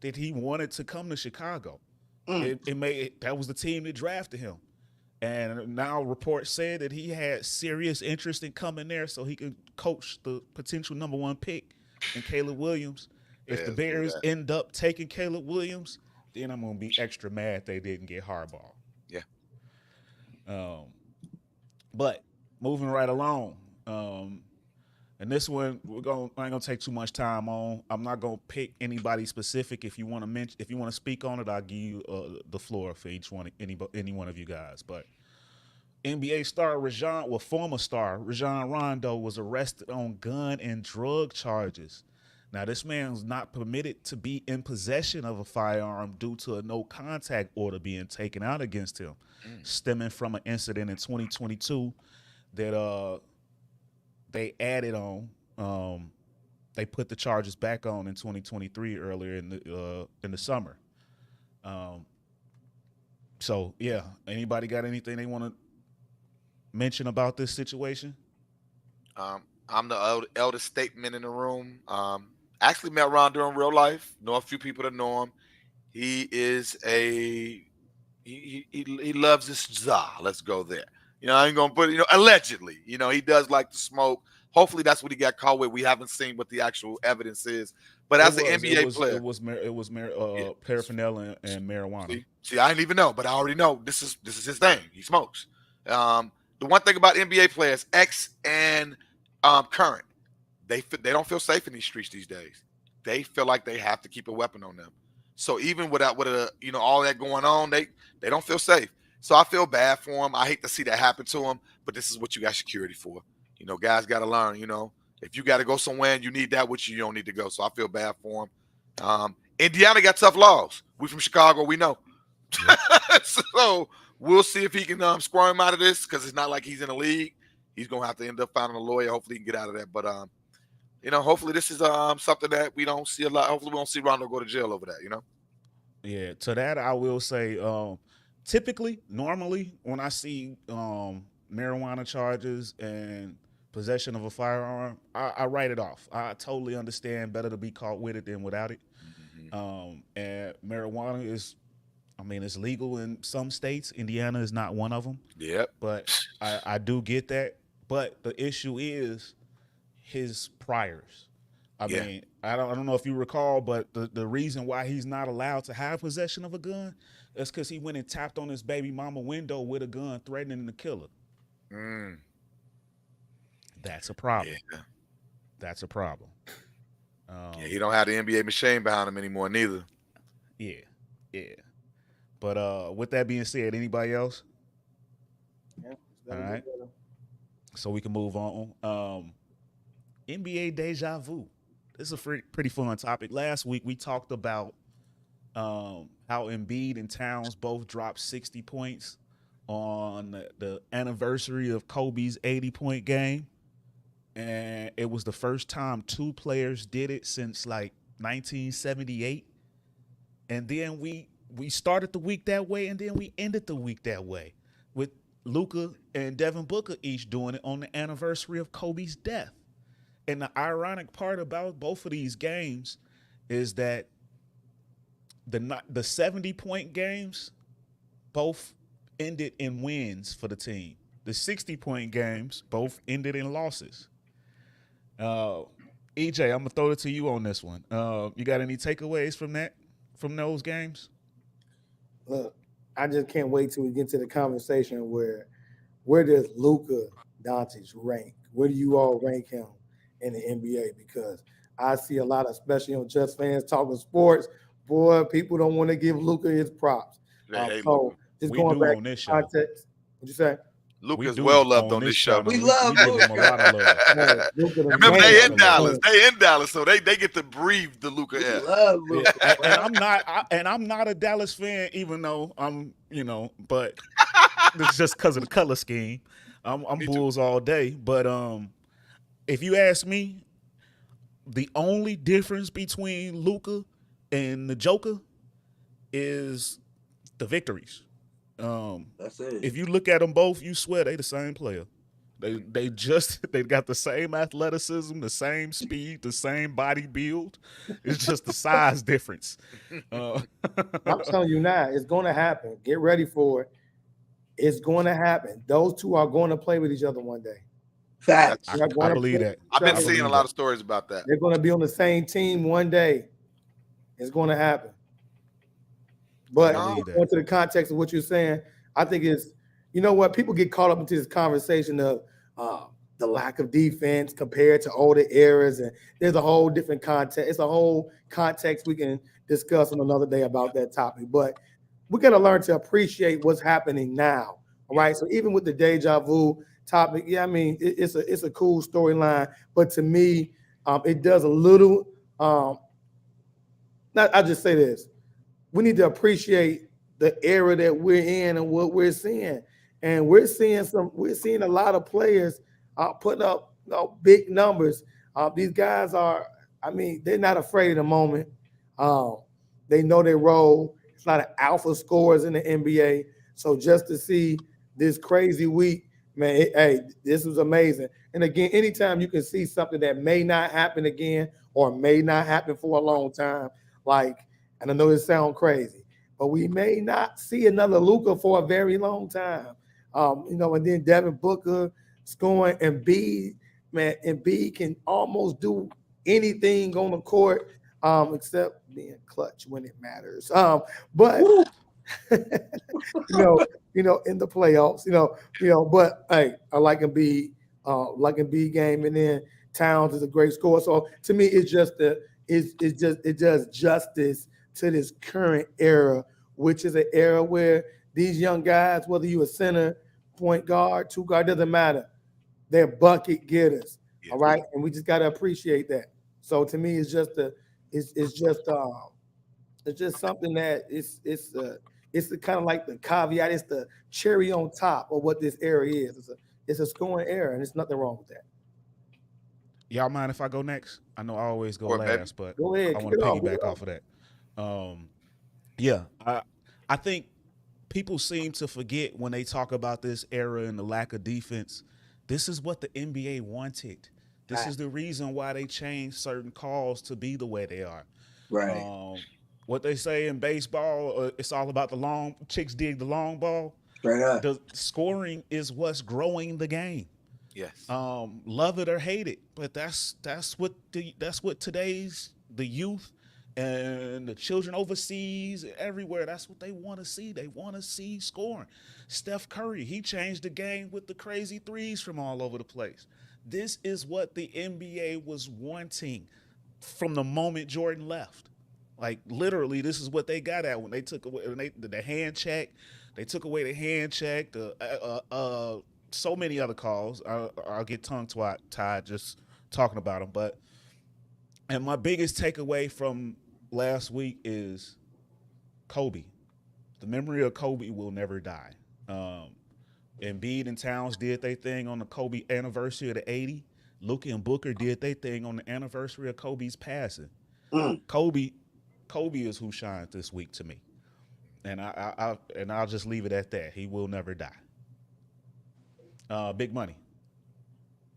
S1: that he wanted to come to Chicago. That was the team that drafted him. And now reports said that he had serious interest in coming there so he could coach the potential number 1 pick in Caleb Williams. If the Bears end up taking Caleb Williams, then I'm going to be extra mad they didn't get Harbaugh.
S2: Yeah.
S1: But moving right along, And this one, I ain't gonna take too much time on. I'm not gonna pick anybody specific. If you want to speak on it, I'll give you the floor for each one, any one of you guys. But NBA star former star Rajon Rondo was arrested on gun and drug charges. Now, this man was not permitted to be in possession of a firearm due to a no contact order being taken out against him, stemming from an incident in 2022 that they added on. They put the charges back on in 2023 earlier in the summer. So yeah, anybody got anything they want to mention about this situation?
S2: I'm the eldest statement in the room. Actually met Rondo in real life. Know a few people that know him. He is he loves his 𝑶𝒏. Let's go there. I ain't gonna put it, allegedly. He does like to smoke. Hopefully that's what he got caught with. We haven't seen what the actual evidence is. But as an NBA player,
S1: it was paraphernalia and marijuana.
S2: See, I didn't even know, but I already know this is his thing. He smokes. The one thing about NBA players, ex and current, they don't feel safe in these streets these days. They feel like they have to keep a weapon on them. So even with all that going on, they don't feel safe. So I feel bad for him. I hate to see that happen to him, but this is what you got security for. Guys got to learn. If you got to go somewhere and you need that, which you don't need to go. So I feel bad for him. Indiana got tough laws. We from Chicago, we know. Yeah. So we'll see if he can squirm out of this, because it's not like he's in the league. He's gonna have to end up finding a lawyer. Hopefully he can get out of that. But hopefully this is something that we don't see a lot. Hopefully we don't see Rondo go to jail over that.
S1: Yeah. To that I will say, normally when I see marijuana charges and possession of a firearm, I write it off. I totally understand, better to be caught with it than without it. And marijuana is, it's legal in some states. Indiana is not one of them.
S2: Yep.
S1: But I do get that. But the issue is his priors. I don't know if you recall, but the reason why he's not allowed to have possession of a gun is because he went and tapped on his baby mama window with a gun, threatening to kill her. That's a problem.
S2: Yeah.
S1: That's a problem.
S2: He don't have the NBA machine behind him anymore, neither.
S1: Yeah. But with that being said, anybody else?
S3: Yeah.
S1: All right. So we can move on. NBA deja vu. This is a pretty fun topic. Last week we talked about how Embiid and Towns both dropped 60 points on the anniversary of Kobe's 80-point game. And it was the first time two players did it since like 1978. And then we started the week that way, and then we ended the week that way with Luka and Devin Booker each doing it on the anniversary of Kobe's death. And the ironic part about both of these games is that the 70-point games both ended in wins for the team. The 60-point games both ended in losses. EJ, I'm gonna throw it to you on this one. You got any takeaways from those games?
S3: Look, I just can't wait till we get to the conversation where does Luka Doncic rank? Where do you all rank him in the NBA? Because I see a lot of, especially on Just Fans talking sports, boy, people don't want to give Luka his props. So just going back to context, what'd you say?
S2: Luka's well loved on this show.
S4: We love
S1: give him a lot of love.
S2: Remember, they in Dallas. They in Dallas, so they get to breathe the Luka air.
S4: Love Luka.
S1: Yeah, and I'm not a Dallas fan, even though I'm, but it's just because of the color scheme. I'm Bulls all day. But if you ask me, the only difference between Luka and the Joker is the victories.
S4: That's it.
S1: If you look at them both, you swear they the same player. They got the same athleticism, the same speed, the same body build. It's just the size difference.
S3: I'm telling you now, it's going to happen. Get ready for it. It's going to happen. Those two are going to play with each other one day.
S4: Facts.
S1: I believe that.
S2: I've been seeing a lot of stories about that.
S3: They're going to be on the same team one day. It's going to happen. But going to the context of what you're saying, I think it's, you know what, people get caught up into this conversation of the lack of defense compared to older eras, and there's a whole different context. It's a whole context we can discuss on another day about that topic. But we're gonna learn to appreciate what's happening now. All right. So even with the deja vu topic, yeah, I mean it's a cool storyline, but to me, it does a little. I'll just say this: we need to appreciate the era that we're in and what we're seeing, and we're seeing a lot of players putting up big numbers. These guys are, I mean, they're not afraid of the moment. They know their role. It's a lot of alpha scores in the NBA. So just to see this crazy week, man, hey, this was amazing. And again, anytime you can see something that may not happen again or may not happen for a long time, like, and I know this sounds crazy, but we may not see another Luka for a very long time. And then Devin Booker scoring, and B, man, and B can almost do anything on the court except being clutch when it matters. But in the playoffs, but hey, I like Embiid, like Embiid game, and then Towns is a great scorer. So to me, it does justice to this current era, which is an era where these young guys, whether you a center, point guard, two guard, doesn't matter. They're bucket getters. All right. And we just gotta appreciate that. So to me, it's just something that it's the kind of like the caveat, it's the cherry on top of what this era is. It's a scoring era, and there's nothing wrong with that.
S1: Y'all mind if I go next? I know I always go last, but
S3: go ahead,
S1: I want to piggyback off of that. I think people seem to forget when they talk about this era and the lack of defense. This is what the NBA wanted. This is the reason why they changed certain calls to be the way they are.
S4: Right.
S1: What they say in baseball, it's all about the long chicks dig the long ball.
S4: Straight up.
S1: The scoring is what's growing the game.
S2: Yes.
S1: Love it or hate it, but that's what today's the youth and the children overseas everywhere, that's what they want to see. They want to see scoring. Steph Curry, he changed the game with the crazy threes from all over the place. This is what the NBA was wanting from the moment Jordan left. Like literally, this is what they got at when they took away the hand check. They took away the hand check. So many other calls. I'll get tongue tied just talking about them. And my biggest takeaway from last week is Kobe. The memory of Kobe will never die. Embiid and Towns did their thing on the Kobe anniversary of the 80. Luka and Booker did their thing on the anniversary of Kobe's passing. Kobe is who shined this week to me. And I'll just leave it at that. He will never die. Big money.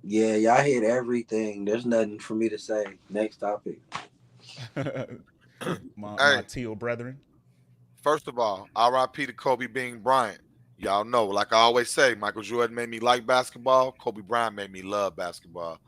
S4: Yeah, y'all hit everything. There's nothing for me to say. Next topic.
S1: my teal brethren.
S2: First of all, R.I.P. to Kobe Bean Bryant. Y'all know, like I always say, Michael Jordan made me like basketball. Kobe Bryant made me love basketball.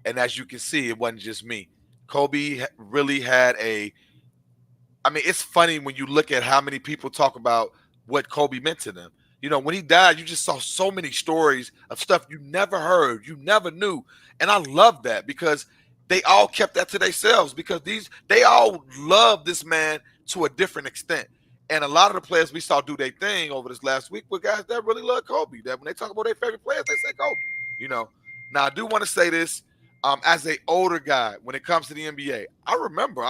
S2: And as you can see, it wasn't just me. Kobe really had it's funny when you look at how many people talk about what Kobe meant to them. When he died, you just saw so many stories of stuff you never heard, you never knew. And I love that because they all kept that to themselves because they all love this man to a different extent. And a lot of the players we saw do their thing over this last week were guys that really love Kobe. That when they talk about their favorite players, they say Kobe. Now I do want to say this as an older guy when it comes to the NBA. I remember,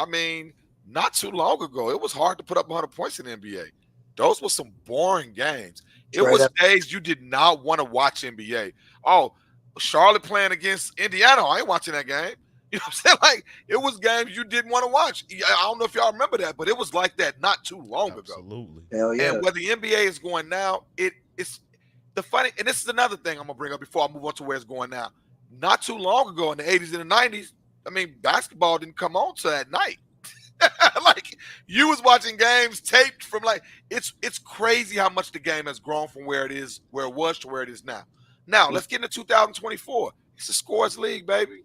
S2: not too long ago, it was hard to put up 100 points in the NBA. Those were some boring games. It was days you did not want to watch NBA. Oh, Charlotte playing against Indiana, I ain't watching that game. You know what I'm saying? Like, it was games you didn't want to watch. I don't know if y'all remember that, but it was like that not too long ago.
S1: Absolutely.
S4: Hell yeah.
S2: And where the NBA is going now, it's the funny, and this is another thing I'm going to bring up before I move on to where it's going now. Not too long ago in the 80s and the 90s, basketball didn't come on till at night. Like, you was watching games taped from it's crazy how much the game has grown from where it was to where it is now. Now, let's get into 2024. It's a scores league, baby.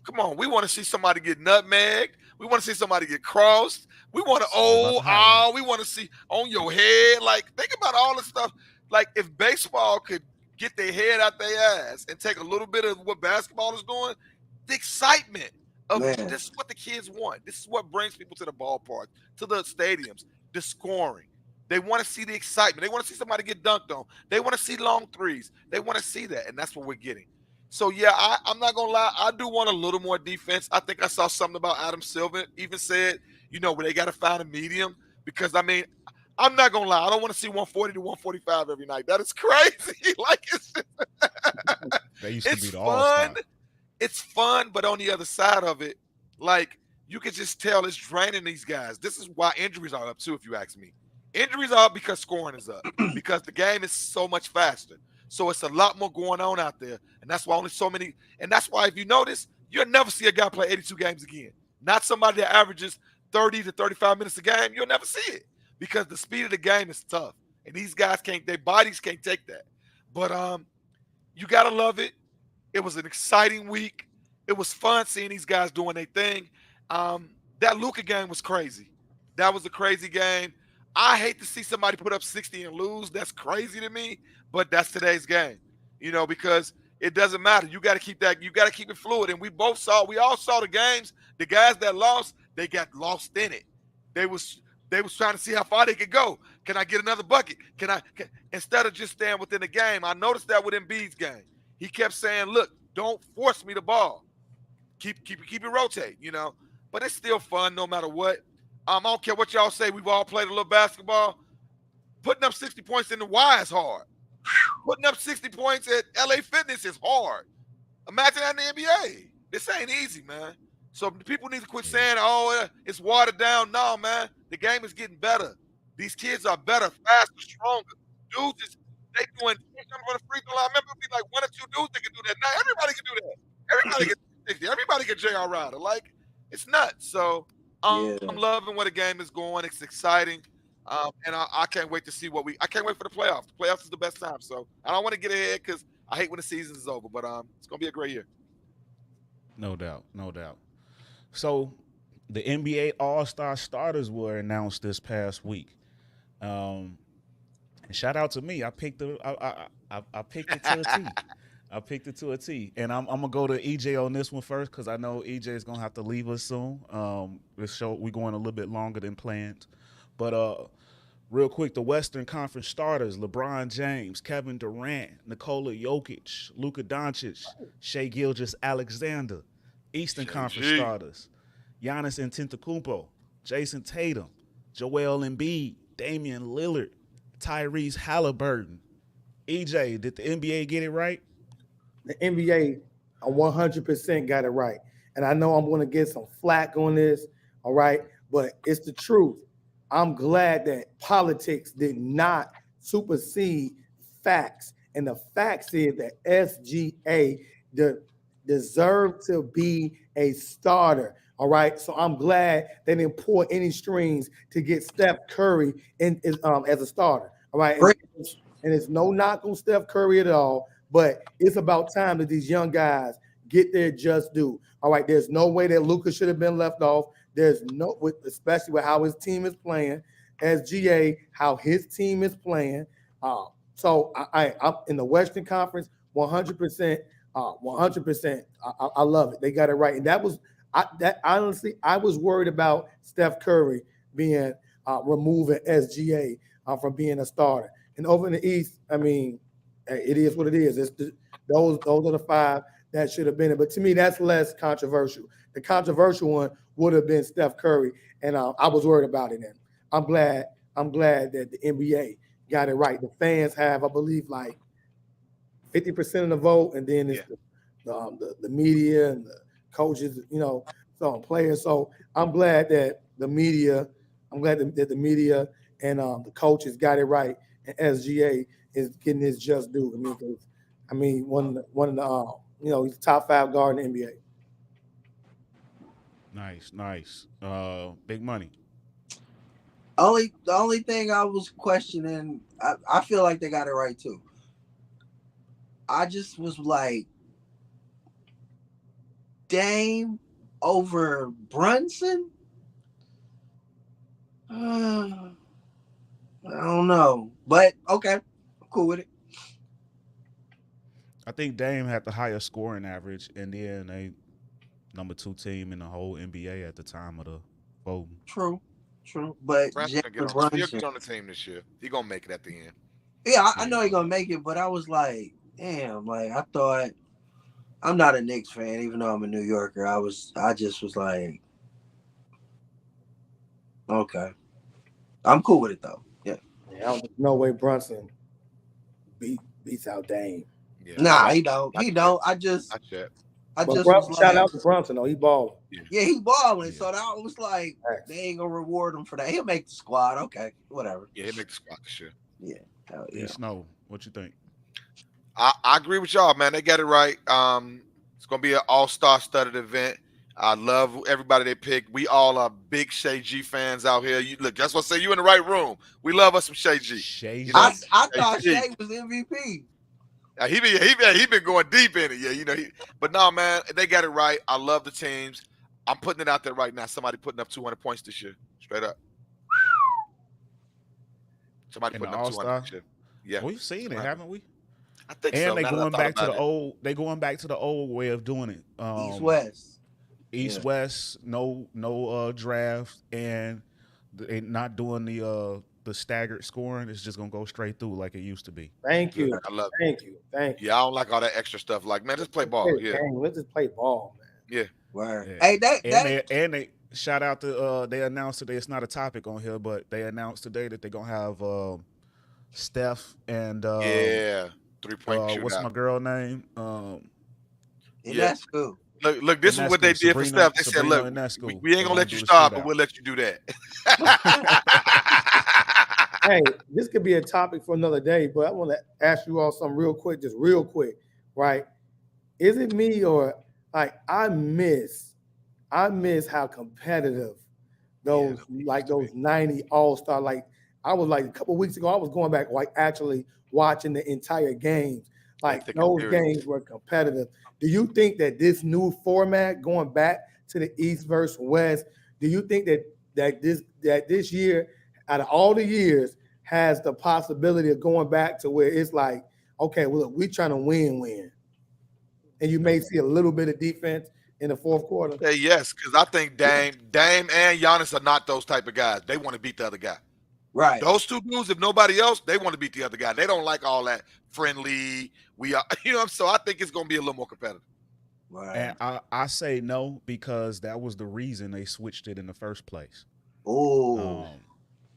S2: Come on, we want to see somebody get nutmegged. We want to see somebody get crossed. We want to we want to see on your head. Like, think about all the stuff. Like, if baseball could get their head out their ass and take a little bit of what basketball is doing, the excitement of
S4: Man.
S2: this is what the kids want. This is what brings people to the ballpark, to the stadiums, the scoring. They want to see the excitement. They want to see somebody get dunked on. They want to see long threes. They want to see that, and that's what we're getting. So, yeah, I'm not going to lie. I do want a little more defense. I think I saw something about Adam Silver even said, where they got to find a medium because, I mean, I'm not going to lie. I don't want to see 140 to 145 every night. That is crazy. Like,
S1: They used to be
S2: it's
S1: the
S2: fun.
S1: all-star.
S2: It's fun, but on the other side of it, like, you can just tell it's draining these guys. This is why injuries are up, too, if you ask me. Injuries are up because scoring is up, because the game is so much faster. So it's a lot more going on out there. And that's why only so many – and that's why if you notice, you'll never see a guy play 82 games again. Not somebody that averages 30 to 35 minutes a game. You'll never see it because the speed of the game is tough. And these guys can't – their bodies can't take that. But you got to love it. It was an exciting week. It was fun seeing these guys doing their thing. That Luka game was crazy. That was a crazy game. I hate to see somebody put up 60 and lose. That's crazy to me, but that's today's game, because it doesn't matter. You got to keep that. You got to keep it fluid. And we all saw the games. The guys that lost, they got lost in it. They was trying to see how far they could go. Can I get another bucket? Instead of just staying within the game? I noticed that with Embiid's game. He kept saying, "Look, don't force me the ball. Keep it rotate." But it's still fun no matter what. I don't care what y'all say. We've all played a little basketball. Putting up 60 points in the Y is hard. Putting up 60 points at LA Fitness is hard. Imagine that in the NBA. This ain't easy, man. So people need to quit saying, "Oh, it's watered down." No, man. The game is getting better. These kids are better, faster, stronger. Dudes they doing something on the free throw line. I remember it be like one or two dudes that can do that. Now everybody can do that. Everybody can 60. Everybody can J.R. Ryder. Like, it's nuts. So I'm loving where the game is going. It's exciting. And I can't wait to see I can't wait for the playoffs. The playoffs is the best time. So I don't want to get ahead because I hate when the season is over. But it's going to be a great year.
S1: No doubt. No doubt. So the NBA All-Star starters were announced this past week. And shout out to me. I picked it to a T. I picked it to a T. And I'm gonna go to EJ on this one first because I know EJ is gonna have to leave us soon. This show we're going a little bit longer than planned. But real quick, the Western Conference starters: LeBron James, Kevin Durant, Nikola Jokic, Luka Doncic, Shai Gilgeous-Alexander. Eastern Conference starters: Giannis Antetokounmpo, Jason Tatum, Joel Embiid, Damian Lillard, Tyrese Halliburton. EJ, did the NBA get it right?
S3: The NBA 100% got it right. And I know I'm going to get some flack on this, all right? But it's the truth. I'm glad that politics did not supersede facts. And the facts is that SGA deserved to be a starter. All right. So I'm glad they didn't pull any strings to get Steph Curry as a starter. All right. And it's no knock on Steph Curry at all, but it's about time that these young guys get their just due. All right. There's no way that Luka should have been left off. There's no, especially with how his team is playing, SGA, how his team is playing. So I'm in the Western Conference, 100%. 100%. I love it. They got it right. And honestly, I was worried about Steph Curry being removing SGA from being a starter. And over in the East, I mean, it is what it is. Those are the five that should have been it. But to me, that's less controversial. The controversial one would have been Steph Curry, and I was worried about it. And I'm glad that the NBA got it right. The fans have, I believe, like 50% of the vote, and then it's the media and the coaches, so players. So I'm glad that the media, that the media and the coaches got it right, and SGA is getting his just due. One of the he's top 5 guard in the NBA.
S1: Nice. Big money.
S4: The only thing I was questioning, I feel like they got it right too. I just was like, Dame over Brunson? I don't know. But okay, I'm cool with it.
S1: I think Dame had the highest scoring average, and then they #2 team in the whole NBA at the time of the voting.
S4: True. But
S2: Brunson
S4: James
S2: will get on, he'll
S4: Brunson.
S2: get on the team this year. He gonna make it at the end.
S4: Yeah, I
S1: Yeah,
S4: know
S1: no
S4: he's gonna
S1: doubt.
S4: make it, but I was like, damn, like I thought. I'm not a Knicks fan, even though I'm a New Yorker. I just was like, okay, I'm cool with it though. Yeah.
S3: Yeah, there's no way Brunson beats out Dame.
S2: Yeah,
S4: Nah, he don't.
S2: not
S4: He
S2: yet.
S4: don't. I just
S2: Not yet.
S3: But
S4: was
S3: shout
S4: like,
S3: out to Brunson though. He balling.
S4: yeah, he balling.
S1: Yeah.
S4: So that was like,
S3: Thanks.
S4: they ain't gonna reward him for that. He'll make the squad. Okay, whatever.
S2: Yeah, he make the squad this year.
S4: Yeah, hell yeah.
S1: E Snow, what you think?
S2: I agree with y'all, man. They got it right. It's gonna be an all-star studded event. I love everybody they picked. We all are big ΣαG fans out here. You look, that's what I say. You in the right room. We love us some ΣαG.
S1: Shay.
S2: You know,
S4: I thought
S2: Shay.
S4: Shea was MVP.
S2: He been going deep in it. Yeah, you know. But no, man, they got it right. I love the teams. I'm putting it out there right now. Somebody putting up 200 points this year, straight up. Somebody
S1: In
S2: putting
S1: the
S2: up 200
S1: All-Star?
S2: this year. Yeah,
S1: We've seen it, haven't we?
S2: I think
S1: And
S2: so.
S1: they
S2: Now that I
S1: going
S2: thought
S1: back to
S2: about
S1: the
S2: it.
S1: old. They going back to the old way of doing it.
S4: East West.
S1: East
S4: Yeah.
S1: West, no draft, and they not doing the staggered scoring. It's just gonna go straight through like it used to be.
S3: Thank you.
S2: I love it.
S3: Thank you.
S2: Yeah, I don't like all that extra stuff. Like, man, just play ball.
S3: Let's
S2: Yeah,
S3: Let's just play ball, man.
S2: yeah.
S4: Word.
S1: Yeah.
S4: Hey,
S1: They shout out to they announced today. It's not a topic on here, but they announced today that they're gonna have Steph and
S2: Yeah. 3-point
S1: what's my
S2: shootout.
S1: girl name?
S4: that's cool.
S2: Look, this is what they did for Steph. They said, look, we ain't gonna let you start, but we'll let you do that.
S3: Hey, this could be a topic for another day, but I want to ask you all something real quick, right? Is it me or like I miss how competitive those 90 All-Star, like I was like a couple of weeks ago, I was going back like actually watching the entire games. Like those games were competitive. Do you think that this new format going back to the East versus West, do you think that this year, out of all the years, has the possibility of going back to where it's like, okay, well, we're trying to win. And you may see a little bit of defense in the fourth quarter?
S2: Yeah, yes, because I think Dame and Giannis are not those type of guys. They want to beat the other guy.
S4: Right.
S2: Those two dudes, if nobody else, they want to beat the other guy. They don't like all that friendly. We are, so I think it's going to be a little more competitive.
S4: Right.
S1: And I say no because that was the reason they switched it in the first place.
S4: Oh.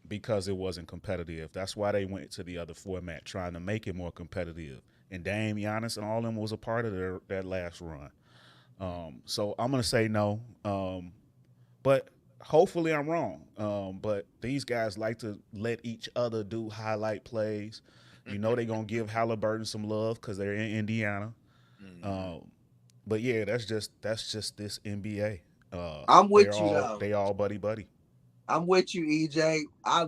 S1: Because it wasn't competitive. That's why they went to the other format, trying to make it more competitive. And Dame, Giannis, and all of them was a part of that last run. So I'm going to say no. But hopefully I'm wrong. But these guys like to let each other do highlight plays. You know they're going to give Halliburton some love because they're in Indiana. But yeah, that's just this NBA.
S4: I'm with you though.
S1: They all buddy.
S4: I'm with you, EJ. I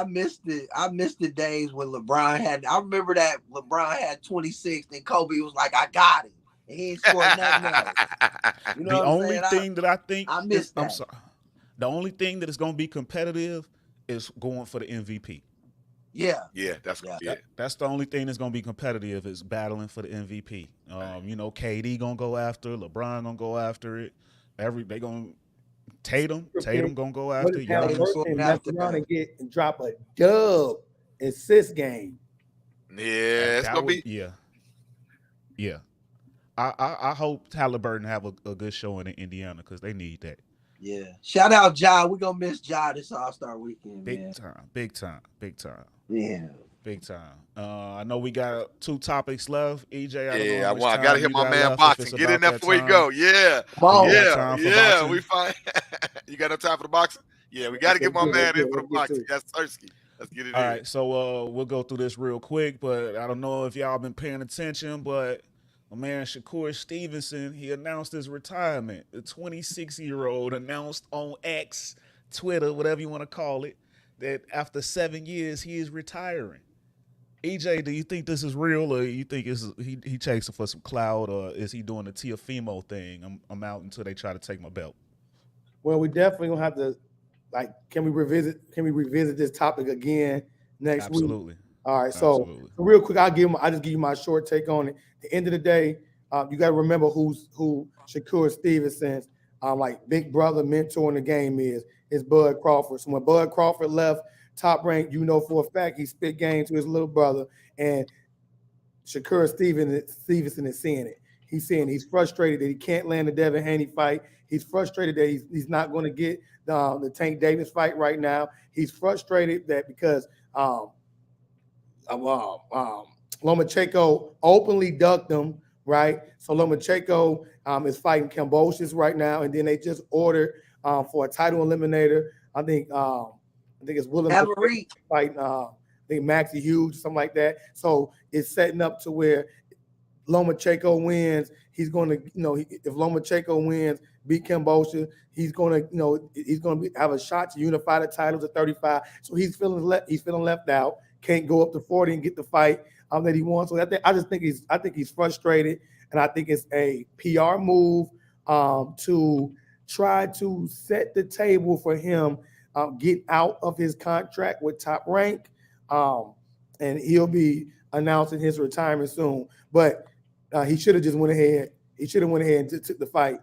S4: missed it. I missed the days when LeBron had. I remember that LeBron had 26, and Kobe was like, "I got it," and he ain't scored nothing else. You know
S1: the only thing that I think
S4: I missed that.
S1: I'm sorry. The only thing that is going to be competitive is going for the MVP.
S4: Yeah.
S2: Yeah, that's
S1: That's the only thing that's going to be competitive is battling for the MVP. KD going to go after it. LeBron going to go after it. They going to Tatum gonna go after
S3: Halliburton mess around and drop a dub assist game.
S2: Yeah, it's gonna be.
S1: Yeah. I hope Halliburton have a good showing in Indiana because they need that.
S4: Yeah. Shout out Ja. We're gonna miss Ja this All-Star weekend.
S1: Big
S4: man.
S1: time.
S4: Yeah.
S1: Big time. I know we got 2 topics left. EJ,
S2: I gotta hit my man boxing. Get in there before you go. Yeah. We fine. You got no time for the boxing? Yeah, we gotta get my man in for the boxing. That's 𝑐𝒏. Let's get it in.
S1: All right, so we'll go through this real quick, but I don't know if y'all been paying attention, but my man Shakur Stevenson, he announced his retirement. The 26-year-old announced on X, Twitter, whatever you want to call it, that after 7 years he is retiring. EJ, do you think this is real, or you think he chasing for some clout, or is he doing the 𝑇𝑎𝑓𝑒MO thing? I'm out until they try to take my belt.
S3: Well, we definitely gonna have to, can we revisit this topic again next week?
S1: Absolutely.
S3: All right, so
S1: Absolutely.
S3: real quick, I just give you my short take on it. At the end of the day, you got to remember who Shakur Stevenson, like big brother mentor in the game is Bud Crawford. So when Bud Crawford left Top Rank, you know for a fact he spit game to his little brother, and Shakur Stevenson is seeing it. He's saying he's frustrated that he can't land the Devin Haney fight. He's frustrated that he's not going to get the Tank Davis fight right now. He's frustrated that because Lomachenko openly ducked him, right? So Lomachenko is fighting Kambosos right now, and then they just ordered for a title eliminator. I think it's William fighting I think Maxie Hughes, something like that. So it's setting up to where Lomachenko wins. He's going to, if Lomachenko wins, beat Kambosos, he's going to, have a shot to unify the titles at 35. So he's feeling left out. Can't go up to 40 and get the fight that he wants. So I think he's frustrated, and I think it's a PR move to try to set the table for him get out of his contract with Top Rank, and he'll be announcing his retirement soon. But he should have just went ahead. He should have went ahead and took the fight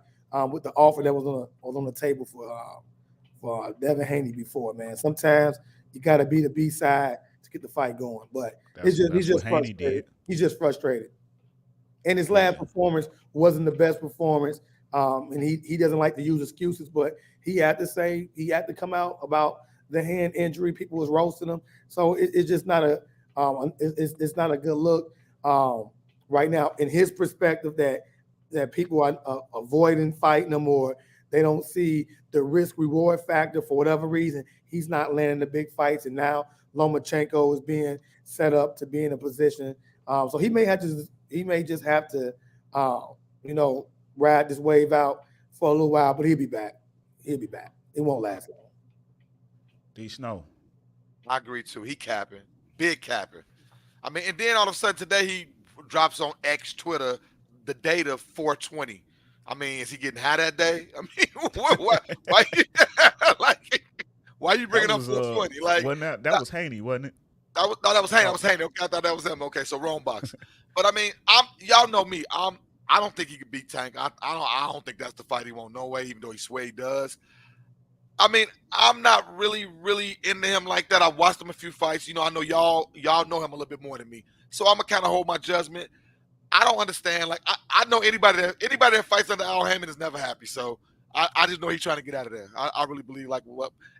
S3: with the offer that was on the table for Devin Haney before. Man, sometimes you got to be the B side to get the fight going. But he's just frustrated. He's just frustrated. And his last performance wasn't the best performance. And he doesn't like to use excuses, but he had to come out about the hand injury. People was roasting him, so it's just not a it's not a good look right now in his perspective that people are avoiding fighting him, or they don't see the risk reward factor for whatever reason. He's not landing the big fights, and now Lomachenko is being set up to be in a position. So he may just have to ride this wave out for a little while, but he'll be back. It won't last long.
S1: D Snow.
S2: I agree too. He capping, big capping. I mean, and then all of a sudden today he drops on X Twitter the date of 420. I mean, is he getting high that day? I mean, why you bringing up 420? Like,
S1: wasn't that was Haney, wasn't it?
S2: That was Haney. I was Haney. Okay, I thought that was him. Okay, so wrong box. But I mean, y'all know me. I don't think he could beat Tank. I don't think that's the fight he won't. No way. Even though he swear he does. I mean, I'm not really into him like that. I watched him a few fights. I know y'all know him a little bit more than me. So I'm gonna kind of hold my judgment. I don't understand. Like I know anybody that fights under Al Hammond is never happy. So I just know he's trying to get out of there. I really believe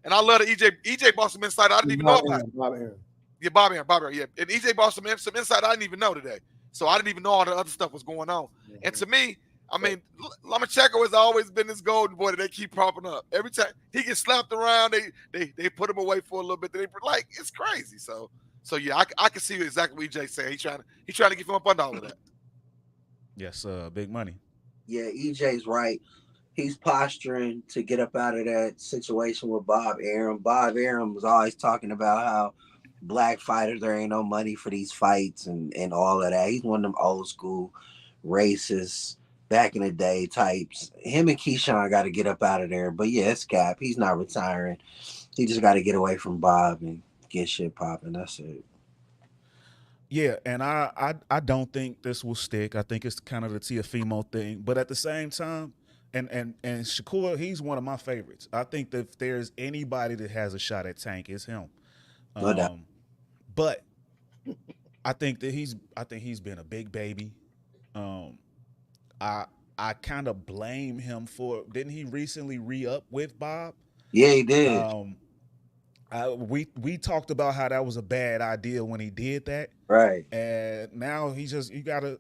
S2: and I love the EJ bought some insight I didn't even know about. Bob Aaron, yeah. And EJ bought some insight I didn't even know today. So I didn't even know all the other stuff was going on. Mm-hmm. And to me, I mean, Lomachenko has always been this golden boy that they keep propping up. Every time he gets slapped around, they put him away for a little bit. It's crazy. So yeah, I can see exactly what EJ saying. He's trying to get him up under all of that.
S1: Yes, big money.
S4: Yeah, EJ's right. He's posturing to get up out of that situation with Bob Arum. Bob Arum was always talking about how black fighters, there ain't no money for these fights and all of that. He's one of them old school racist, back in the day types. Him and Keyshawn got to get up out of there. But yeah, it's Cap. He's not retiring. He just got to get away from Bob and get shit popping. That's it.
S1: Yeah, and I don't think this will stick. I think it's kind of the Teofimo thing. But at the same time, and Shakur, he's one of my favorites. I think that if there's anybody that has a shot at Tank, it's him.
S4: No doubt.
S1: But I think he's been a big baby. I kind of blame him for, didn't he recently re-up with Bob?
S4: Yeah, he did.
S1: We talked about how that was a bad idea when he did that.
S4: Right.
S1: And now he's just you gotta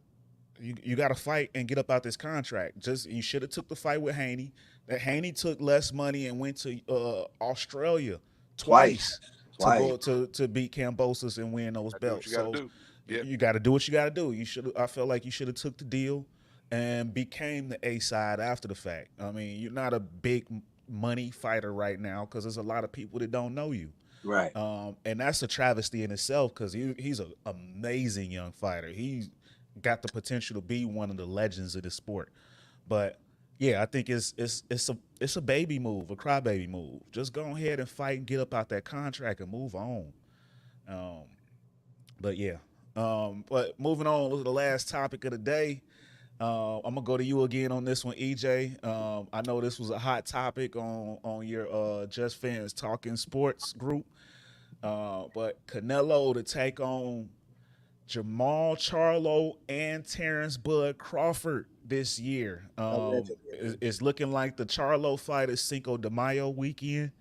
S1: fight and get up out this contract. You should have took the fight with Haney. That Haney took less money and went to Australia twice. To beat Kambosos and win those belts. You got to do what you got to do. I felt like you should have took the deal and became the A side after the fact. I mean, you're not a big money fighter right now because there's a lot of people that don't know you.
S4: Right.
S1: And that's a travesty in itself because he's an amazing young fighter. He's got the potential to be one of the legends of the sport. But yeah, I think it's a baby move, a crybaby move. Just go ahead and fight and get up out that contract and move on. But yeah. But moving on to the last topic of the day. I'm gonna go to you again on this one, EJ. I know this was a hot topic on your Just Fans Talking Sports group. But Canelo to take on Jamal Charlo and Terrence Bud Crawford this year. It's looking like the Charlo fight is Cinco de Mayo weekend,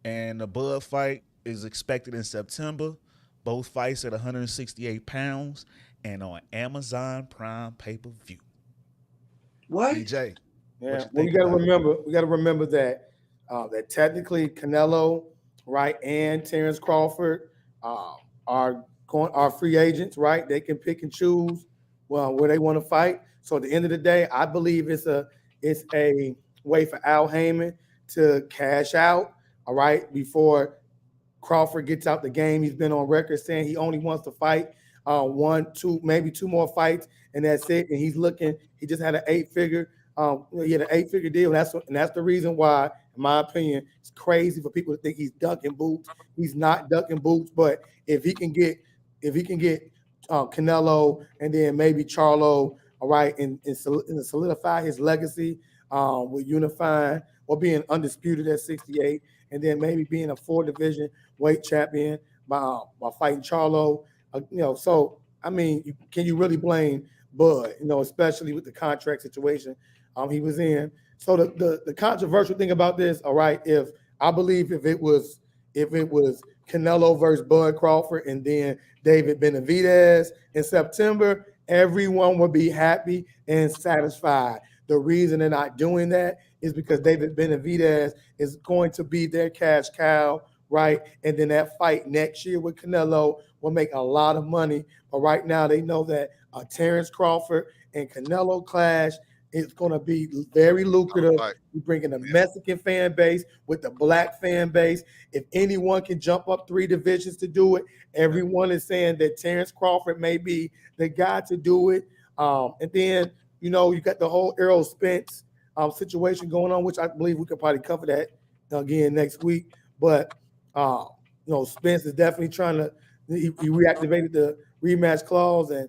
S1: and the Bud fight is expected in September. Both fights at 168 pounds and on Amazon Prime pay-per-view.
S4: What?
S1: EJ, what
S3: Yeah,
S1: you
S3: well,
S1: think about it?
S3: we got to remember that that technically Canelo, right, and Terrence Crawford are free agents, right? They can pick and choose where they want to fight. So at the end of the day, I believe it's a way for Al Heyman to cash out, all right, before Crawford gets out the game. He's been on record saying he only wants to fight one, two, maybe two more fights, and that's it. And he's looking. He just had an eight-figure. He had an eight-figure deal. That's the reason why, in my opinion, it's crazy for people to think he's ducking boots. He's not ducking boots. But if he can get Canelo and then maybe Charlo, all right, and solidify his legacy with unifying or being undisputed at 68, and then maybe being a four-division weight champion by fighting Charlo. So I mean, can you really blame Bud? Especially with the contract situation he was in. So the controversial thing about this, all right, if I believe if it was Canelo versus Bud Crawford and then David Benavidez in September, everyone would be happy and satisfied. The reason they're not doing that is because David Benavidez is going to be their cash cow, right? And then that fight next year with Canelo will make a lot of money. But right now, they know that Terrence Crawford and Canelo clash is going to be very lucrative.
S2: Right.
S3: You're bringing a Mexican fan base with the black fan base. If anyone can jump up three divisions to do it, everyone is saying that Terrence Crawford may be the guy to do it. And then, you got the whole Errol Spence situation going on, which I believe we could probably cover that again next week. But Spence is definitely trying to. He reactivated the rematch clause, and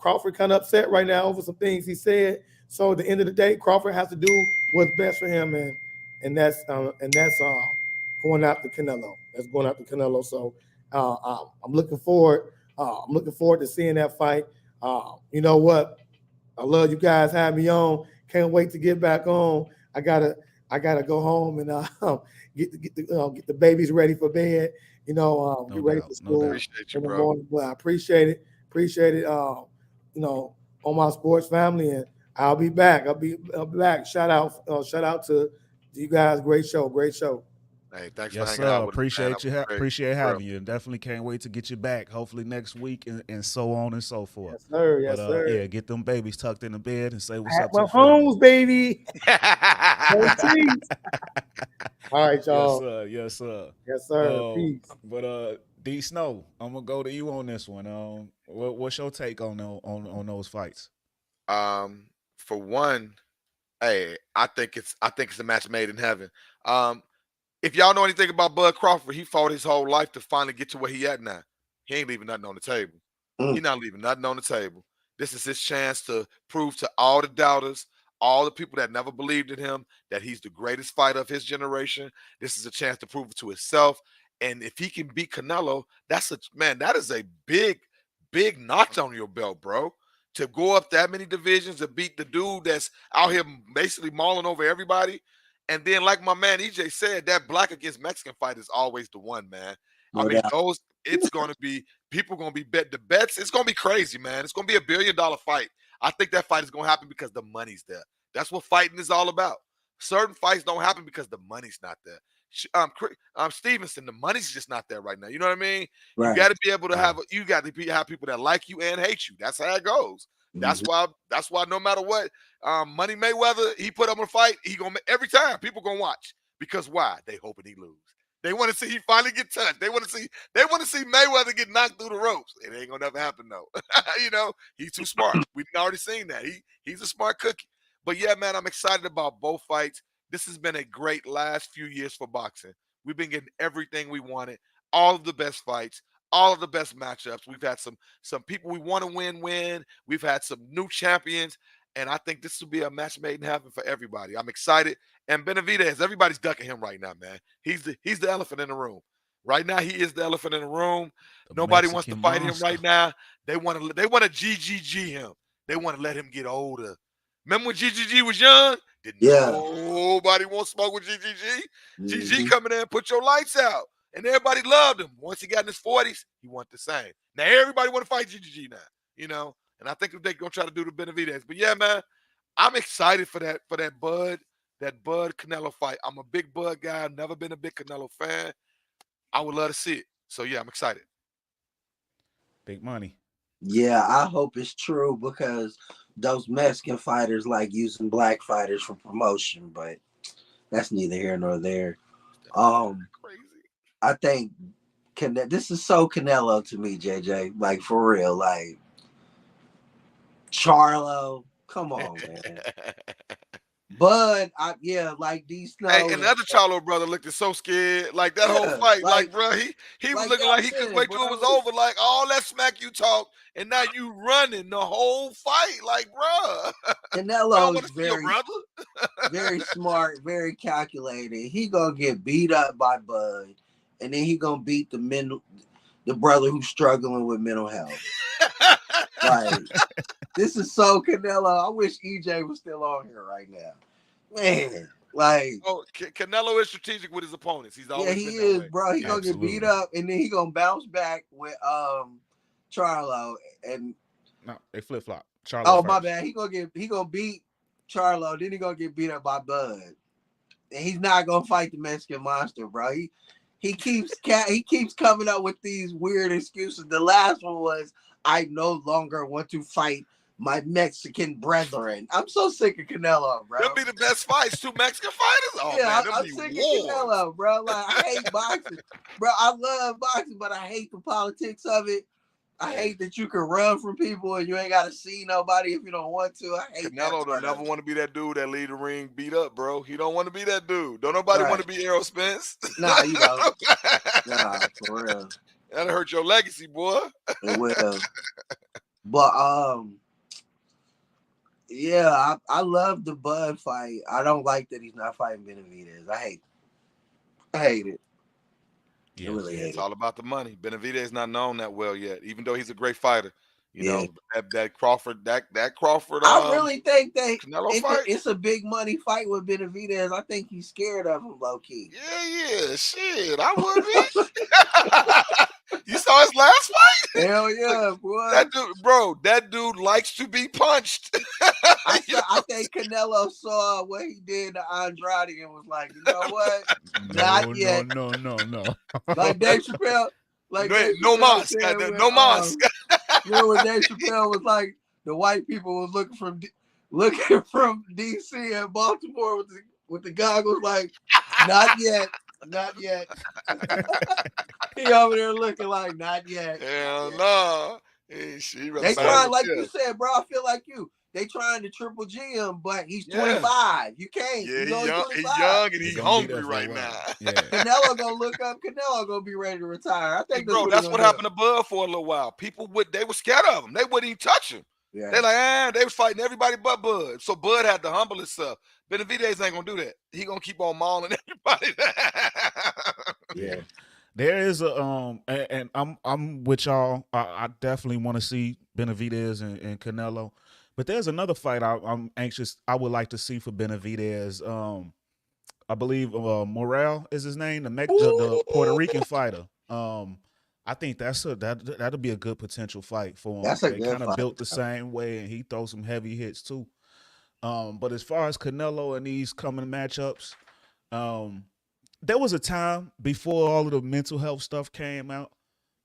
S3: Crawford kind of upset right now over some things he said. So at the end of the day, Crawford has to do what's best for him, and that's going after Canelo. That's going after Canelo. So I'm looking forward. I'm looking forward to seeing that fight. You know what? I love you guys having me on. Can't wait to get back on. I gotta go home and get the babies ready for bed.
S1: No
S3: Get ready
S1: doubt,
S3: for
S1: no
S3: school
S1: doubt.
S2: Appreciate you,
S3: in the
S2: bro.
S3: morning. But I appreciate it. Appreciate it. On my sports family, and I'll be back. I'll be back. Shout out to you guys. Great show. Great show.
S2: Hey, thanks for
S1: Yes,
S2: hanging
S1: sir.
S2: out with us, man. That
S1: Appreciate
S2: was
S1: you.
S2: great.
S1: Appreciate
S2: For real.
S1: having you, and definitely can't wait to get you back. Hopefully next week, and so on and so forth.
S3: Yes, sir.
S1: But
S3: Yes, sir.
S1: yeah, get them babies tucked in the bed and say what's
S3: At
S1: up to
S3: my
S1: the family.
S3: homes, baby. Go Chiefs. All right,
S1: Yes,
S3: y'all.
S1: sir. Yes, sir.
S3: Yes, sir. Peace.
S1: But D Snow, I'm gonna go to you on this one. What's your take on those fights?
S2: For one, hey, I think it's a match made in heaven. If y'all know anything about Bud Crawford, he fought his whole life to finally get to where he at now. He ain't leaving nothing on the table. He's not leaving nothing on the table. This is his chance to prove to all the doubters, all the people that never believed in him, that he's the greatest fighter of his generation. This is a chance to prove it to himself. And if he can beat Canelo, that is a big notch on your belt, bro. To go up that many divisions to beat the dude that's out here basically mauling over everybody. And then, like my man EJ said, that black against Mexican fight is always the one, man. I
S4: No
S2: mean,
S4: doubt.
S2: it's gonna be people gonna be the bets. It's gonna be crazy, man. It's gonna be $1 billion fight. I think that fight is gonna happen because the money's there. That's what fighting is all about. Certain fights don't happen because the money's not there. Stevenson, the money's just not there right now. You know what I mean? You
S4: Right.
S2: got to be able to have people that like you and hate you. That's how it goes. That's why no matter what, Money Mayweather, he put up a fight, he gonna every time people gonna watch. Because why? They hoping he lose. They want to see he finally get touched. They want to see Mayweather get knocked through the ropes. It ain't gonna never happen though. He's too smart. We've already seen that. He's a smart cookie. But yeah, man, I'm excited about both fights. This has been a great last few years for boxing. We've been getting everything we wanted, all of the best fights, all of the best matchups. We've had some people we want to win. We've had some new champions, and I think this will be a match made in heaven for everybody. I'm excited. And Benavidez, everybody's ducking him right now, man. He's the elephant in the room. Right now, he is the elephant in the room.
S1: The
S2: Nobody wants to
S1: Mexican
S2: fight him
S1: monster.
S2: right now. They want to GGG him. They want to let him get older. Remember when GGG was young? Didn't nobody want to smoke with GGG? GG come in there and put your lights out. And everybody loved him. Once he got in his 40s, he wanted the same. Now everybody want to fight GGG now, you know. And I think they're gonna try to do the Benavidez. But yeah, man, I'm excited for that Bud Canelo fight. I'm a big Bud guy. I've never been a big Canelo fan. I would love to see it. So yeah, I'm excited.
S1: Big money.
S4: Yeah, I hope it's true because those Mexican fighters like using black fighters for promotion, but that's neither here nor there.
S2: Crazy.
S4: I think this is so Canelo to me, JJ. Like for real, like Charlo. Come on, man. Bud, like these snow.
S2: Hey, and the other Charlo brother looked so scared. Like that whole fight. Like bro, he was looking like he couldn't wait till it was over. Like all that smack you talk, and now you running the whole fight. Like, bro.
S4: Canelo is very smart, very calculated. He gonna get beat up by Bud, and then he gonna beat the brother who's struggling with mental health. Like, this is so Canelo. I wish EJ was still on here right now. Man, like,
S2: Canelo is strategic with his opponents. He's always
S4: he is, bro. He gonna get beat up, and then he gonna bounce back with Charlo, and
S1: no, they flip flop. Charlo.
S4: Oh, my bad. He gonna beat Charlo, then he gonna get beat up by Bud, and he's not gonna fight the Mexican monster, bro. He keeps coming up with these weird excuses. The last one was, I no longer want to fight my Mexican brethren. I'm so sick of Canelo, bro.
S2: They'll be the best fights, 2 Mexican fighters. Oh, yeah, man,
S4: I'm sick of Canelo, bro. Like, I hate boxing, bro. I love boxing, but I hate the politics of it. I hate that you can run from people and you ain't got to see nobody if you don't want to. I hate
S2: Canelo don't never want to be that dude that lead the ring beat up, bro. He don't want to be that dude. Don't nobody want to be Errol Spence.
S4: Nah, you don't. Nah, for real.
S2: That'll hurt your legacy, boy.
S4: It will. But yeah, I love the Bud fight. I don't like that he's not fighting Benavidez. I hate it.
S1: Yeah,
S2: it's all about the money. Benavidez is not known that well yet, even though he's a great fighter. You know, that Crawford, that Crawford.
S4: I really think that
S2: fight?
S4: It's a big money fight with Benavidez. I think he's scared of him, low key.
S2: Yeah, shit. I would be. You saw his last fight?
S4: Hell yeah, boy.
S2: That dude likes to be punched.
S4: I think Canelo saw what he did to Andrade and was like, you know what? Not yet.
S1: No.
S4: Like Dave Chappelle. Like
S2: no mas. No mas.
S4: You know when Dave Chappelle was like, the white people was looking from DC and Baltimore with the goggles, like, not yet. He over there looking like, not yet.
S2: Hell no.
S4: They trying, like you said, bro. I feel like you. They trying to triple G him, but he's 25. You can't.
S2: Yeah, he's young and he's hungry right now.
S1: Yeah.
S4: Canelo gonna look up. Canelo gonna be ready to retire. I think
S2: that's what happened to Bud for a little while. People they were scared of him. They wouldn't even touch him. Yeah. They're like, they was fighting everybody but Bud. So Bud had to humble himself. Benavidez ain't gonna do that. He gonna keep on mauling everybody.
S1: Yeah. There is a and I'm with y'all. I definitely want to see Benavidez and Canelo. But there's another fight I'm anxious. I would like to see for Benavidez. I believe Morel is his name, the Puerto Rican fighter. I think that'll be a good potential fight for him. They kind of built the same way, and he throws some heavy hits too. But as far as Canelo and these coming matchups, there was a time before all of the mental health stuff came out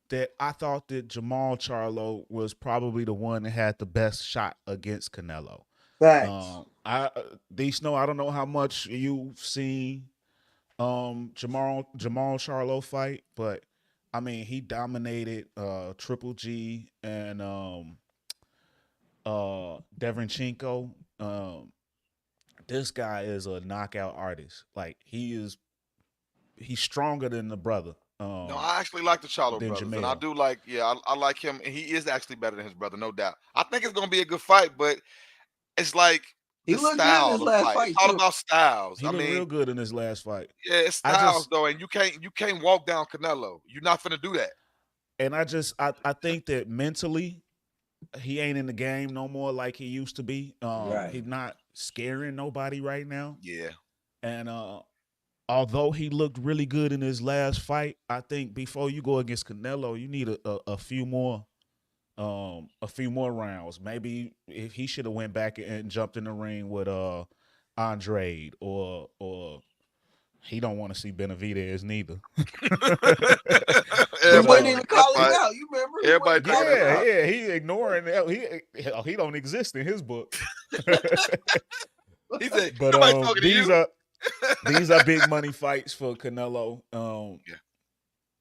S1: that I thought that Jermall Charlo was probably the one that had the best shot against Canelo.
S4: Facts.
S1: D-Snow, I don't know how much you've seen Jermall Charlo fight, but I mean he dominated Triple G and Ďevrňčenko. This guy is a knockout artist. Like he's stronger than the brother.
S2: No, I actually like the Charlo
S1: than
S2: brothers,
S1: Jamel.
S2: and I do like, I like him, and he is actually better than his brother, no doubt. I think it's gonna be a good fight, but it's like
S4: He
S2: the
S4: looked good in
S2: style
S4: his
S2: of
S4: last
S2: fight.
S4: fight,
S2: It's all
S4: too.
S2: about styles.
S1: He looked real good in his last fight.
S2: Yeah, it's styles though, and you can't walk down Canelo. You're not finna do that.
S1: And I think that mentally, he ain't in the game no more like he used to be.
S4: Right.
S1: He's not scaring nobody right now.
S2: Yeah.
S1: And although he looked really good in his last fight, I think before you go against Canelo, you need a few more rounds. Maybe if he should have went back and jumped in the ring with Andrade or he don't want to see Benavidez neither.
S4: He wasn't even calling him out. You remember?
S1: Yeah, he ignoring that. He don't exist in his book.
S2: He said,
S1: but these are big money fights for Canelo.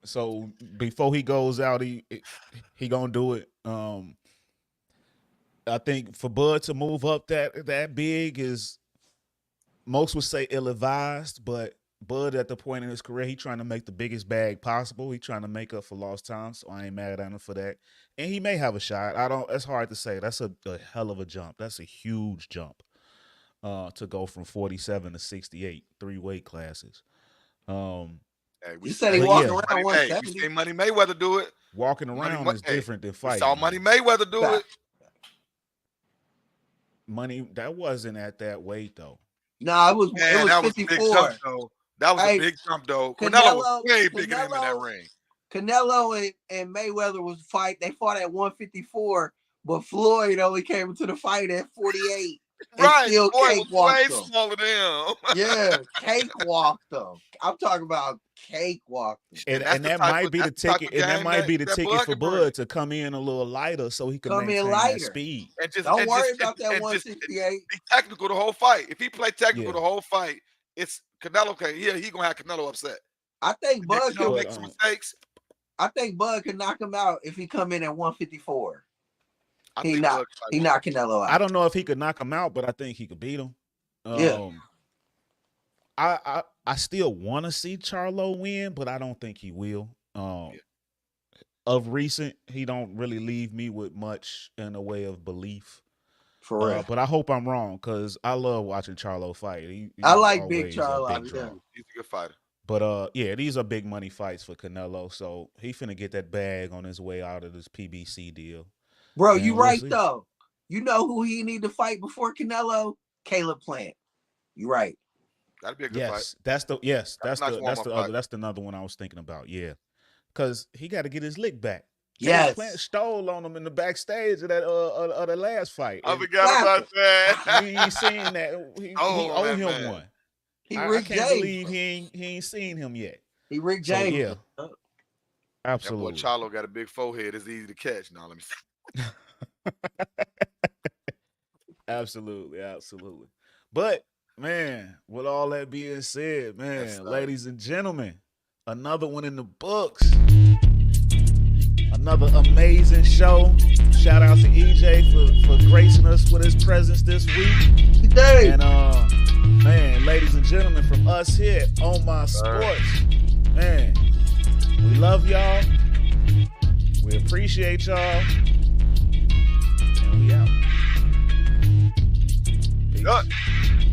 S1: So before he goes out, he gonna do it. I think for Bud to move up that big is, most would say, ill-advised, but Bud at the point in his career, he trying to make the biggest bag possible. He trying to make up for lost time, so I ain't mad at him for that. And he may have a shot. It's hard to say. That's a hell of a jump. That's a huge jump to go from 47 to 68, 3 weight classes.
S4: You said he walked around 170.
S2: We seen Money Mayweather do it.
S1: Walking around is different than fighting.
S2: We saw Money Mayweather do it.
S1: Money, that wasn't at that weight though.
S4: No, it was 54.
S2: That was a big jump though. Canelo was way bigger than him in that ring.
S4: Canelo and Mayweather was fight. They fought at 154, but Floyd only came into the fight at 48.
S2: Right,
S4: still
S2: way smaller than him.
S4: Yeah, cakewalked them. I'm talking about cakewalked them.
S1: And that might be the ticket. And that might be the ticket for Bud to come in a little lighter so he can maintain that speed.
S4: Don't worry about that 168.
S2: Be technical the whole fight. If he play technical the whole fight, it's Canelo. He gonna have Canelo upset.
S4: I think Bud could
S2: make some mistakes.
S4: I think Bud could knock him out if he come in at 154. He knocked Canelo out.
S1: I don't know if he could knock him out, but I think he could beat him. I still want to see Charlo win, but I don't think he will. Of recent, he don't really leave me with much in the way of belief.
S4: For real.
S1: But I hope I'm wrong because I love watching Charlo fight.
S4: I like Big Charlo.
S2: He's a good fighter.
S1: But these are big money fights for Canelo, so he finna get that bag on his way out of this PBC deal.
S4: Bro, you right though. You know who he need to fight before Canelo? Caleb Plant. You right.
S2: That'd be a good fight.
S1: That's another one I was thinking about. Yeah, because he got to get his lick back.
S4: Yes,
S1: Plant stole on him in the backstage of that of the last fight.
S2: I forgot about that.
S1: He ain't seen that. He owed him one. I can't believe he ain't seen him yet.
S4: He Rick James.
S1: So, absolutely.
S2: That boy Charlo got a big forehead. It's easy to catch. Now let me see.
S1: Absolutely. But man, with all that being said, man, ladies and gentlemen, another one in the books. Another amazing show. Shout out to EJ for gracing us with his presence this week.
S4: Today.
S1: And man, ladies and gentlemen, from us here at On My Sports, man, we love y'all. We appreciate y'all. And we out. Peace.